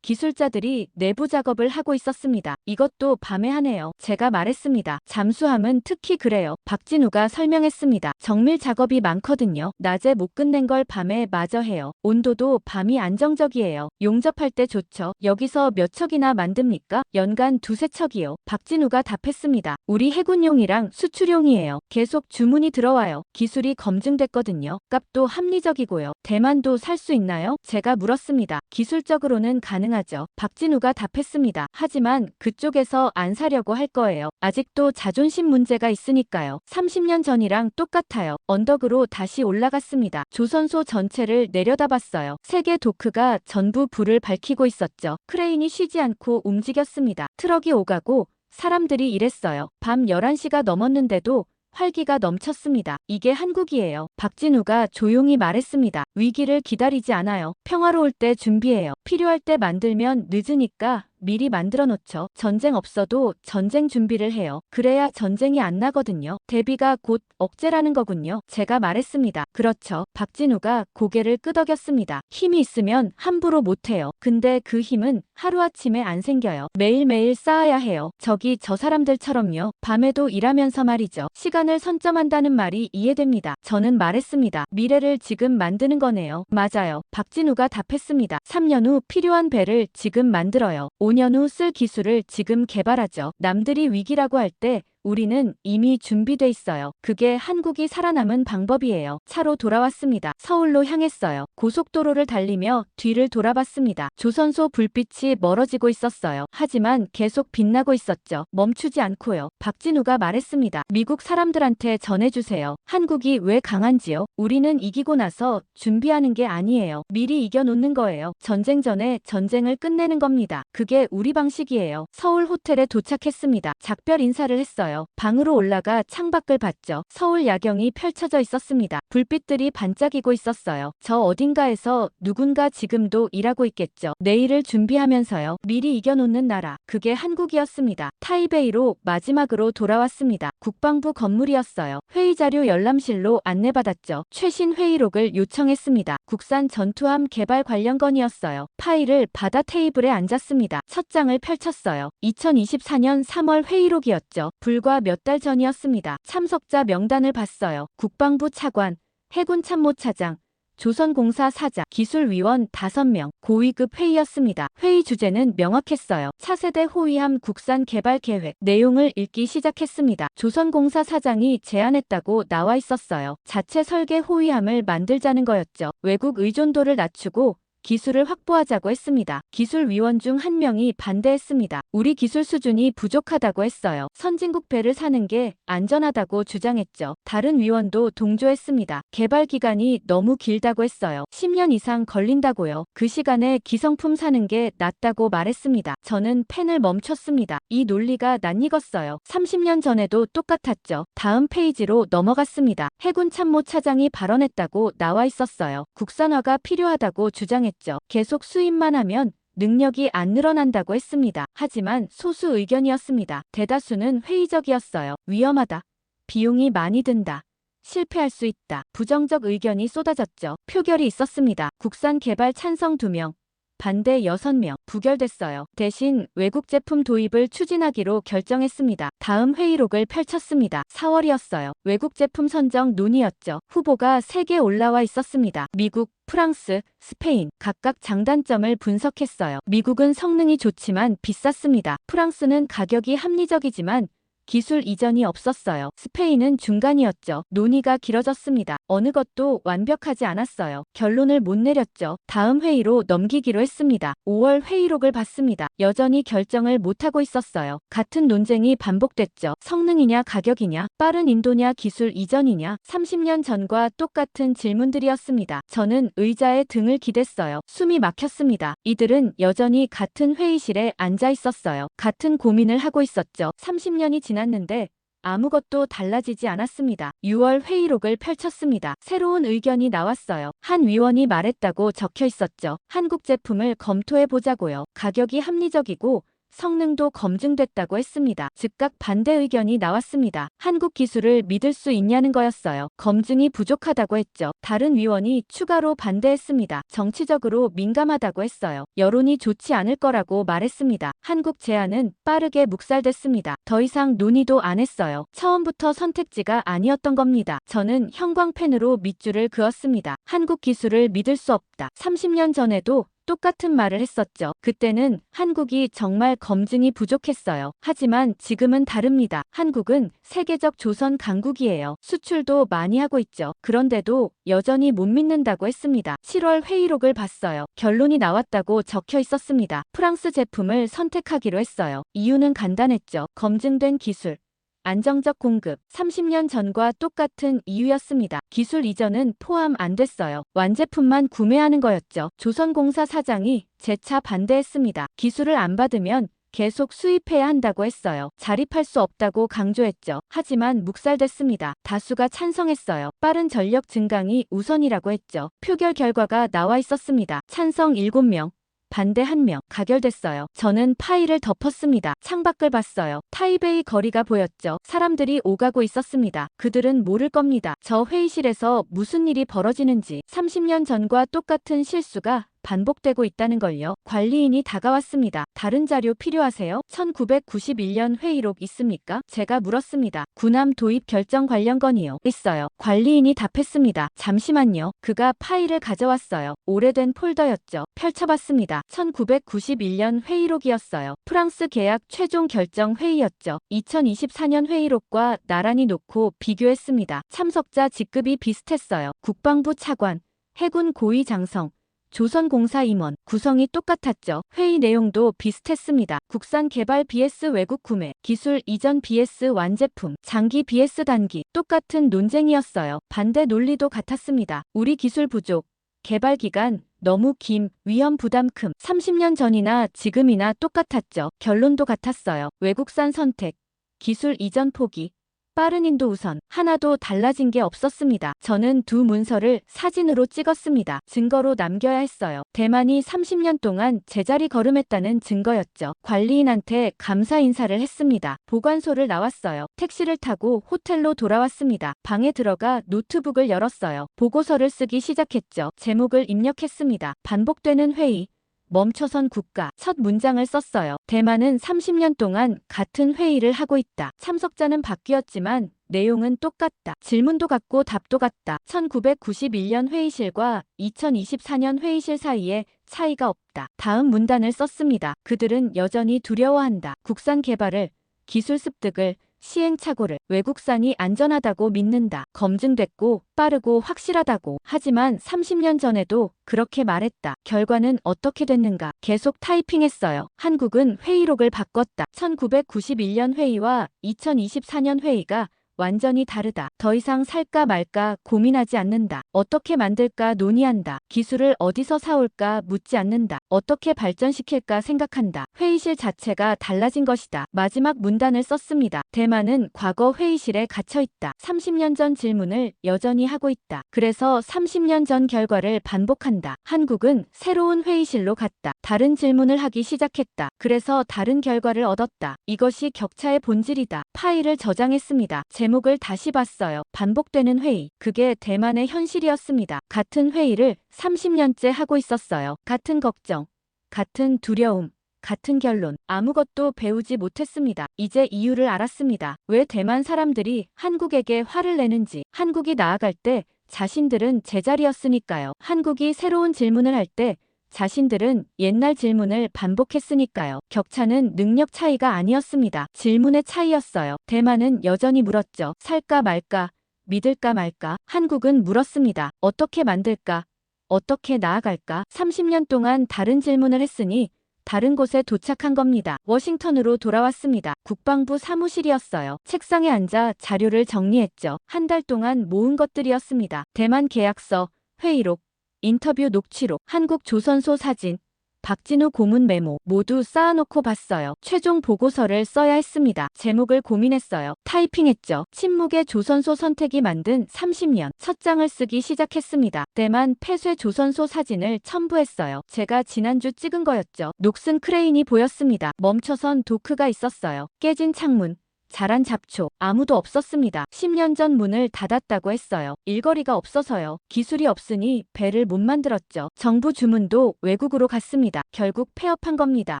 기술자들이 내부 작업을 하고 있었습니다. 이것도 밤에 하네요. 제가 말했습니다. 잠수함은 특히 그래요. 박진우가 설명했습니다. 정밀 작업이 많거든요. 낮에 못 끝낸 걸 밤에 마저 해요. 온도도 밤이 안정적이에요. 용접할 때 좋죠. 여기서 몇 척이나 만듭니까? 연간 두세 척이요. 박진우가 답했습니다. 우리 해군용이랑 수출용이에요. 계속 주문이 들어와요. 기술이 검증됐거든요. 값도 합리적이고요. 대만도 살 수 있나요? 제가 물었습니다. 기술적으로는 가능하죠. 박진우가 답했습니다. 하지만 그쪽에서 안 사려고 할 거예요. 아직도 자존심 문제가 있으니까요. 30년 전이랑 똑같아요. 언덕으로 다시 올라갔습니다. 조선소 전체를 내려다봤어요. 세계 도크가 전부 불을 밝히고 있었죠. 크레인이 쉬지 않고 움직였습니다. 트럭이 오가고 사람들이 일했어요. 밤 11시가 넘었는데도 활기가 넘쳤습니다. 이게 한국이에요. 박진우가 조용히 말했습니다. 위기를 기다리지 않아요. 평화로울 때 준비해요. 필요할 때 만들면 늦으니까 미리 만들어 놓죠. 전쟁 없어도 전쟁 준비를 해요. 그래야 전쟁이 안 나거든요. 대비가 곧 억제라는 거군요. 제가 말했습니다. 그렇죠. 박진우가 고개를 끄덕였습니다. 힘이 있으면 함부로 못해요. 근데 그 힘은 하루아침에 안 생겨요. 매일매일 쌓아야 해요. 저기 저 사람들처럼요. 밤에도 일하면서 말이죠. 시간을 선점한다는 말이 이해됩니다. 저는 말했습니다. 미래를 지금 만드는 거네요. 맞아요. 박진우가 답했습니다. 3년 후 필요한 배를 지금 만들어요. 5년 후 쓸 기술을 지금 개발하죠. 남들이 위기라고 할 때 우리는 이미 준비돼 있어요. 그게 한국이 살아남은 방법이에요. 차로 돌아왔습니다. 서울로 향했어요. 고속도로를 달리며 뒤를 돌아봤습니다. 조선소 불빛이 멀어지고 있었어요. 하지만 계속 빛나고 있었죠. 멈추지 않고요. 박진우가 말했습니다. 미국 사람들한테 전해주세요. 한국이 왜 강한지요? 우리는 이기고 나서 준비하는 게 아니에요. 미리 이겨놓는 거예요. 전쟁 전에 전쟁을 끝내는 겁니다. 그게 우리 방식이에요. 서울 호텔에 도착했습니다. 작별 인사를 했어요. 방으로 올라가 창밖을 봤죠. 서울 야경이 펼쳐져 있었습니다. 불빛들이 반짝이고 있었어요. 저 어딘가에서 누군가 지금도 일하고 있겠죠. 내일을 준비하면서요. 미리 이겨놓는 나라. 그게 한국이었습니다. 타이베이로 마지막으로 돌아왔습니다. 국방부 건물이었어요. 회의자료 열람실로 안내받았죠. 최신 회의록을 요청했습니다. 국산 전투함 개발 관련 건이었어요. 파일을 받아 테이블에 앉았습니다. 첫 장을 펼쳤어요. 2024년 3월 회의록이었죠. 불과 몇 달 전이었습니다. 참석자 명단을 봤어요. 국방부 차관, 해군 참모차장, 조선공사 사장, 기술위원 5명, 고위급 회의였습니다. 회의 주제는 명확했어요. 차세대 호위함 국산 개발 계획. 내용을 읽기 시작했습니다. 조선공사 사장이 제안했다고 나와 있었어요. 자체 설계 호위함을 만들자는 거였죠. 외국 의존도를 낮추고 기술을 확보하자고 했습니다. 기술위원 중 한 명이 반대했습니다. 우리 기술 수준이 부족하다고 했어요. 선진국 배를 사는 게 안전하다고 주장했죠. 다른 위원도 동조했습니다. 개발 기간이 너무 길다고 했어요. 10년 이상 걸린다고요. 그 시간에 기성품 사는 게 낫다고 말했습니다. 저는 펜을 멈췄습니다. 이 논리가 낯익었어요. 30년 전에도 똑같았죠. 다음 페이지로 넘어갔습니다. 해군 참모차장이 발언했다고 나와 있었어요. 국산화가 필요하다고 주장했죠. 계속 수입만 하면 능력이 안 늘어난다고 했습니다. 하지만 소수 의견이었습니다. 대다수는 회의적이었어요. 위험하다. 비용이 많이 든다. 실패할 수 있다. 부정적 의견이 쏟아졌죠. 표결이 있었습니다. 국산 개발 찬성 2명. 반대 6명, 부결됐어요. 대신 외국 제품 도입을 추진하기로 결정했습니다. 다음 회의록을 펼쳤습니다. 4월이었어요. 외국 제품 선정 논의였죠. 후보가 3개 올라와 있었습니다. 미국, 프랑스, 스페인, 각각 장단점을 분석했어요. 미국은 성능이 좋지만 비쌌습니다. 프랑스는 가격이 합리적이지만 기술 이전이 없었어요. 스페인은 중간이었죠. 논의가 길어졌습니다. 어느 것도 완벽하지 않았어요. 결론을 못 내렸죠. 다음 회의로 넘기기로 했습니다. 5월 회의록을 봤습니다. 여전히 결정을 못하고 있었어요. 같은 논쟁이 반복됐죠. 성능이냐 가격이냐, 빠른 인도냐 기술 이전이냐, 30년 전과 똑같은 질문들이었습니다. 저는 의자에 등을 기댔어요. 숨이 막혔습니다. 이들은 여전히 같은 회의실에 앉아 있었어요. 같은 고민을 하고 있었죠. 30년이 지났는데 아무것도 달라지지 않았습니다. 6월 회의록을 펼쳤습니다. 새로운 의견이 나왔어요. 한 위원이 말했다고 적혀 있었죠. 한국 제품을 검토해 보자고요. 가격이 합리적이고 성능도 검증됐다고 했습니다. 즉각 반대 의견이 나왔습니다. 한국 기술을 믿을 수 있냐는 거였어요. 검증이 부족하다고 했죠. 다른 위원이 추가로 반대했습니다. 정치적으로 민감하다고 했어요. 여론이 좋지 않을 거라고 말했습니다. 한국 제안은 빠르게 묵살됐습니다. 더 이상 논의도 안 했어요. 처음부터 선택지가 아니었던 겁니다. 저는 형광펜으로 밑줄을 그었습니다. 한국 기술을 믿을 수 없다. 30년 전에도 똑같은 말을 했었죠. 그때는 한국이 정말 검증이 부족했어요. 하지만 지금은 다릅니다. 한국은 세계적 조선 강국이에요. 수출도 많이 하고 있죠. 그런데도 여전히 못 믿는다고 했습니다. 7월 회의록을 봤어요. 결론이 나왔다고 적혀 있었습니다. 프랑스 제품을 선택하기로 했어요. 이유는 간단했죠. 검증된 기술, 안정적 공급, 30년 전과 똑같은 이유였습니다. 기술 이전은 포함 안 됐어요. 완제품만 구매하는 거였죠. 조선공사 사장이 재차 반대했습니다. 기술을 안 받으면 계속 수입해야 한다고 했어요. 자립할 수 없다고 강조했죠. 하지만 묵살됐습니다. 다수가 찬성했어요. 빠른 전력 증강이 우선이라고 했죠. 표결 결과가 나와 있었습니다. 찬성 7명. 반대 1명, 가결됐어요. 저는 파일을 덮었습니다. 창밖을 봤어요. 타이베이 거리가 보였죠. 사람들이 오가고 있었습니다. 그들은 모를 겁니다. 저 회의실에서 무슨 일이 벌어지는지. 30년 전과 똑같은 실수가 반복되고 있다는 걸요. 관리인이 다가왔습니다. 다른 자료 필요하세요? 1991년 회의록 있습니까? 제가 물었습니다. 군함 도입 결정 관련 건이요. 있어요. 관리인이 답했습니다. 잠시만요. 그가 파일을 가져왔어요. 오래된 폴더였죠. 펼쳐봤습니다. 1991년 회의록이었어요. 프랑스 계약 최종 결정 회의였죠. 2024년 회의록과 나란히 놓고 비교했습니다. 참석자 직급이 비슷했어요. 국방부 차관, 해군 고위 장성, 조선공사 임원, 구성이 똑같았죠. 회의 내용도 비슷했습니다. 국산 개발 vs 외국 구매, 기술 이전 vs 완제품, 장기 vs 단기, 똑같은 논쟁이었어요. 반대 논리도 같았습니다. 우리 기술 부족, 개발 기간 너무 김, 위험 부담 큼, 30년 전이나 지금이나 똑같았죠. 결론도 같았어요. 외국산 선택, 기술 이전 포기, 빠른 인도 우선, 하나도 달라진 게 없었습니다. 저는 두 문서를 사진으로 찍었습니다. 증거로 남겨야 했어요. 대만이 30년 동안 제자리 걸음했다는 증거였죠. 관리인한테 감사 인사를 했습니다. 보관소를 나왔어요. 택시를 타고 호텔로 돌아왔습니다. 방에 들어가 노트북을 열었어요. 보고서를 쓰기 시작했죠. 제목을 입력했습니다. 반복되는 회의. 멈춰선 국가. 첫 문장을 썼어요. 대만은 30년 동안 같은 회의를 하고 있다. 참석자는 바뀌었지만 내용은 똑같다. 질문도 같고 답도 같다. 1991년 회의실과 2024년 회의실 사이에 차이가 없다. 다음 문단을 썼습니다. 그들은 여전히 두려워한다. 국산 개발을, 기술 습득을, 시행착오를, 외국산이 안전하다고 믿는다. 검증됐고 빠르고 확실하다고. 하지만 30년 전에도 그렇게 말했다. 결과는 어떻게 됐는가? 계속 타이핑했어요. 한국은 회의록을 바꿨다. 1991년 회의와 2024년 회의가 완전히 다르다. 더 이상 살까 말까 고민하지 않는다. 어떻게 만들까 논의한다. 기술을 어디서 사올까 묻지 않는다. 어떻게 발전시킬까 생각한다. 회의실 자체가 달라진 것이다. 마지막 문단을 썼습니다. 대만은 과거 회의실에 갇혀 있다. 30년 전 질문을 여전히 하고 있다. 그래서 30년 전 결과를 반복한다. 한국은 새로운 회의실로 갔다. 다른 질문을 하기 시작했다. 그래서 다른 결과를 얻었다. 이것이 격차의 본질이다. 파일을 저장했습니다. 제목을 다시 봤어요. 반복되는 회의. 그게 대만의 현실이었습니다. 같은 회의를 30년째 하고 있었어요. 같은 걱정, 같은 두려움, 같은 결론. 아무것도 배우지 못했습니다. 이제 이유를 알았습니다. 왜 대만 사람들이 한국에게 화를 내는지. 한국이 나아갈 때 자신들은 제자리였으니까요. 한국이 새로운 질문을 할 때 자신들은 옛날 질문을 반복했으니까요. 격차는 능력 차이가 아니었습니다. 질문의 차이였어요. 대만은 여전히 물었죠. 살까 말까, 믿을까 말까. 한국은 물었습니다. 어떻게 만들까? 어떻게 나아갈까? 30년 동안 다른 질문을 했으니 다른 곳에 도착한 겁니다. 워싱턴으로 돌아왔습니다. 국방부 사무실이었어요. 책상에 앉아 자료를 정리했죠. 한 달 동안 모은 것들이었습니다. 대만 계약서, 회의록, 인터뷰 녹취록, 한국 조선소 사진, 박진우 고문 메모 모두 쌓아놓고 봤어요. 최종 보고서를 써야 했습니다. 제목을 고민했어요. 타이핑했죠. 침묵의 조선소 선택이 만든 30년. 첫 장을 쓰기 시작했습니다. 대만 폐쇄 조선소 사진을 첨부했어요. 제가 지난주 찍은 거였죠. 녹슨 크레인이 보였습니다. 멈춰선 도크가 있었어요. 깨진 창문. 자란 잡초. 아무도 없었습니다. 10년 전 문을 닫았다고 했어요. 일거리가 없어서요. 기술이 없으니 배를 못 만들었죠. 정부 주문도 외국으로 갔습니다. 결국 폐업한 겁니다.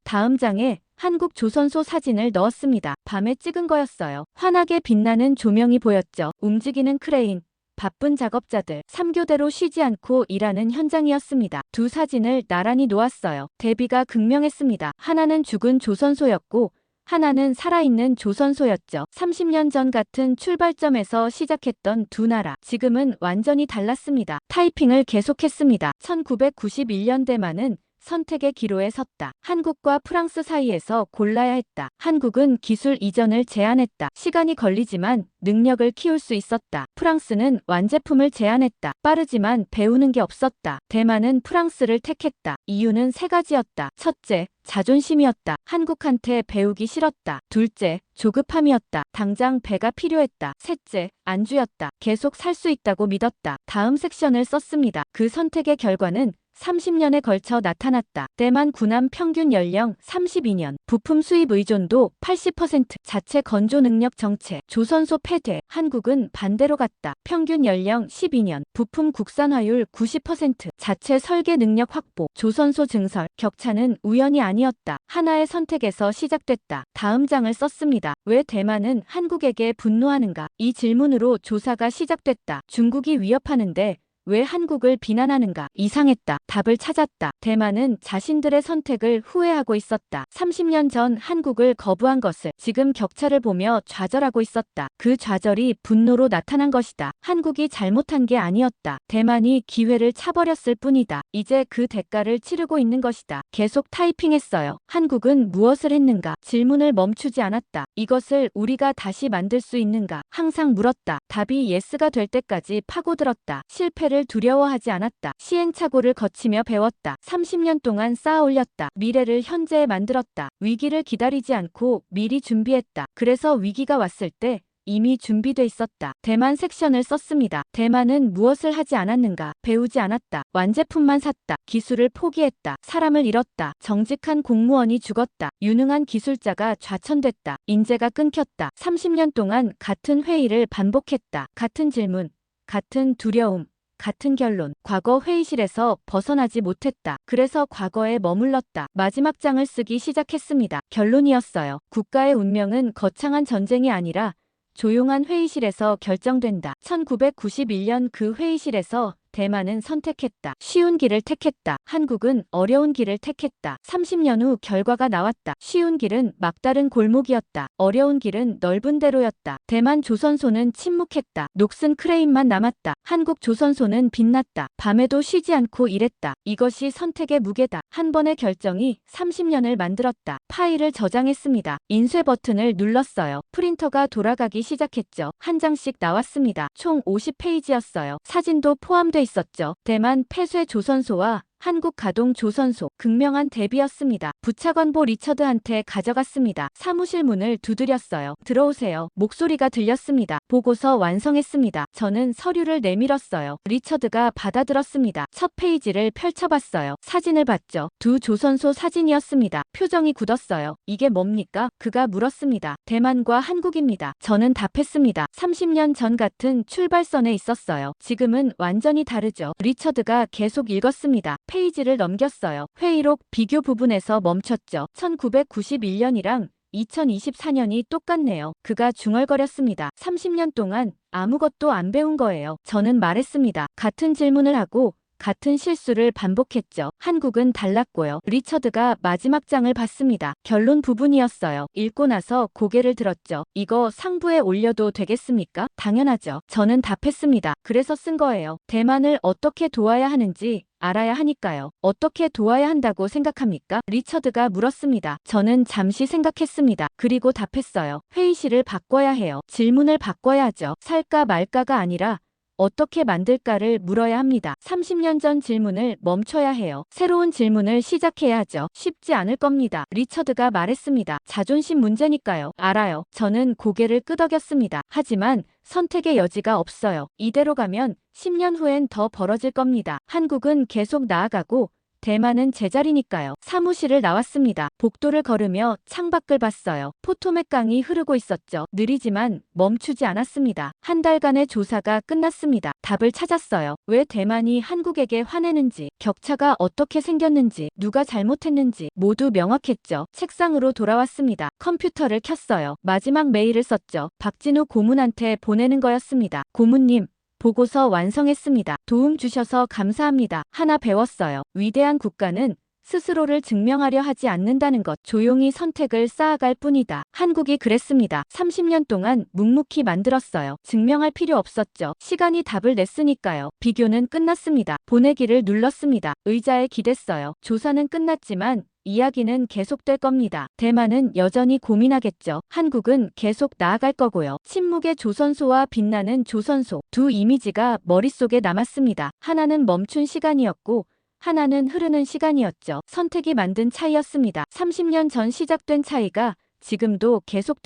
다음 장에 한국 조선소 사진을 넣었습니다. 밤에 찍은 거였어요. 환하게 빛나는 조명이 보였죠. 움직이는 크레인. 바쁜 작업자들. 3교대로 쉬지 않고 일하는 현장이었습니다. 두 사진을 나란히 놓았어요. 대비가 극명했습니다. 하나는 죽은 조선소였고 하나는 살아있는 조선소였죠. 30년 전 같은 출발점에서 시작했던 두 나라. 지금은 완전히 달랐습니다. 타이핑을 계속했습니다. 1991년 대만은 선택의 기로에 섰다. 한국과 프랑스 사이에서 골라야 했다. 한국은 기술 이전을 제안했다. 시간이 걸리지만 능력을 키울 수 있었다. 프랑스는 완제품을 제안했다. 빠르지만 배우는 게 없었다. 대만은 프랑스를 택했다. 이유는 세 가지였다. 첫째, 자존심이었다. 한국한테 배우기 싫었다. 둘째, 조급함이었다. 당장 배가 필요했다. 셋째, 안주였다. 계속 살 수 있다고 믿었다. 다음 섹션을 썼습니다. 그 선택의 결과는 30년에 걸쳐 나타났다. 대만 군함 평균 연령 32년, 부품 수입 의존도 80%, 자체 건조 능력 정체, 조선소 폐쇄. 한국은 반대로 갔다. 평균 연령 12년, 부품 국산화율 90%, 자체 설계 능력 확보, 조선소 증설. 격차는 우연이 아니었다. 하나의 선택에서 시작됐다. 다음 장을 썼습니다. 왜 대만은 한국에게 분노하는가? 이 질문으로 조사가 시작됐다. 중국이 위협하는데 왜 한국을 비난하는가? 이상했다. 답을 찾았다. 대만은 자신들의 선택을 후회하고 있었다. 30년 전 한국을 거부한 것을 지금 격차를 보며 좌절하고 있었다. 그 좌절이 분노로 나타난 것이다. 한국이 잘못한 게 아니었다. 대만이 기회를 차버렸을 뿐이다. 이제 그 대가를 치르고 있는 것이다. 계속 타이핑했어요. 한국은 무엇을 했는가? 질문을 멈추지 않았다. 이것을 우리가 다시 만들 수 있는가? 항상 물었다. 답이 예스가 될 때까지 파고들었다. 실패를 두려워하지 않았다. 시행착오를 거치며 배웠다. 30년 동안 쌓아 올렸다. 미래를 현재에 만들었다. 위기를 기다리지 않고 미리 준비했다. 그래서 위기가 왔을 때 이미 준비돼 있었다. 대만 섹션을 썼습니다. 대만은 무엇을 하지 않았는가? 배우지 않았다. 완제품만 샀다. 기술을 포기했다. 사람을 잃었다. 정직한 공무원이 죽었다. 유능한 기술자가 좌천됐다. 인재가 끊겼다. 30년 동안 같은 회의를 반복했다. 같은 질문, 같은 두려움, 같은 결론. 과거 회의실에서 벗어나지 못했다. 그래서 과거에 머물렀다. 마지막 장을 쓰기 시작했습니다. 결론이었어요. 국가의 운명은 거창한 전쟁이 아니라 조용한 회의실에서 결정된다. 1991년 그 회의실에서 대만은 선택했다. 쉬운 길을 택했다. 한국은 어려운 길을 택했다. 30년 후 결과가 나왔다. 쉬운 길은 막다른 골목이었다. 어려운 길은 넓은 대로였다. 대만 조선소는 침묵했다. 녹슨 크레인만 남았다. 한국 조선소는 빛났다. 밤에도 쉬지 않고 일했다. 이것이 선택의 무게다. 한 번의 결정이 30년을 만들었다. 파일을 저장했습니다. 인쇄 버튼을 눌렀어요. 프린터가 돌아가기 시작했죠. 한 장씩 나왔습니다. 총 50페이지였어요. 사진도 포함돼 있었죠. 대만 폐쇄 조선소와 한국 가동 조선소. 극명한 대비였습니다. 부차관보 리처드한테 가져갔습니다. 사무실 문을 두드렸어요. 들어오세요. 목소리가 들렸습니다. 보고서 완성했습니다. 저는 서류를 내밀었어요. 리처드가 받아들었습니다. 첫 페이지를 펼쳐봤어요. 사진을 봤죠. 두 조선소 사진이었습니다. 표정이 굳었어요. 이게 뭡니까? 그가 물었습니다. 대만과 한국입니다. 저는 답했습니다. 30년 전 같은 출발선에 있었어요. 지금은 완전히 다르죠. 리처드가 계속 읽었습니다. 페이지를 넘겼어요. 회의록 비교 부분에서 멈췄죠. 1991년이랑 2024년이 똑같네요. 그가 중얼거렸습니다. 30년 동안 아무것도 안 배운 거예요. 저는 말했습니다. 같은 질문을 하고 같은 실수를 반복했죠. 한국은 달랐고요. 리처드가 마지막 장을 봤습니다. 결론 부분이었어요. 읽고 나서 고개를 들었죠. 이거 상부에 올려도 되겠습니까? 당연하죠. 저는 답했습니다. 그래서 쓴 거예요. 대만을 어떻게 도와야 하는지 알아야 하니까요. 어떻게 도와야 한다고 생각합니까? 리처드가 물었습니다. 저는 잠시 생각했습니다. 그리고 답했어요. 회의실을 바꿔야 해요. 질문을 바꿔야 하죠. 살까 말까가 아니라 어떻게 만들까를 물어야 합니다. 30년 전 질문을 멈춰야 해요. 새로운 질문을 시작해야 하죠. 쉽지 않을 겁니다. 리처드가 말했습니다. 자존심 문제니까요. 알아요. 저는 고개를 끄덕였습니다. 하지만 선택의 여지가 없어요. 이대로 가면 10년 후엔 더 벌어질 겁니다. 한국은 계속 나아가고 대만은 제자리니까요. 사무실을 나왔습니다. 복도를 걸으며 창밖을 봤어요. 포토맥 강이 흐르고 있었죠. 느리지만 멈추지 않았습니다. 한 달간의 조사가 끝났습니다. 답을 찾았어요. 왜 대만이 한국에게 화내는지, 격차가 어떻게 생겼는지, 누가 잘못했는지 모두 명확했죠. 책상으로 돌아왔습니다. 컴퓨터를 켰어요. 마지막 메일을 썼죠. 박진우 고문한테 보내는 거였습니다. 고문님, 보고서 완성했습니다. 도움 주셔서 감사합니다. 하나 배웠어요. 위대한 국가는 스스로를 증명하려 하지 않는다는 것. 조용히 선택을 쌓아갈 뿐이다. 한국이 그랬습니다. 30년 동안 묵묵히 만들었어요. 증명할 필요 없었죠. 시간이 답을 냈으니까요. 비교는 끝났습니다. 보내기를 눌렀습니다. 의자에 기댔어요. 조사는 끝났지만 이야기는 계속될 겁니다. 대만은 여전히 고민하겠죠. 한국은 계속 나아갈 거고요. 침묵의 조선소와 빛나는 조선소. 두 이미지가 머릿속에 남았습니다. 하나는 멈춘 시간이었고 하나는 흐르는 시간이었죠. 선택이 만든 차이였습니다. 30년 전 시작된 차이가 지금도 계속되고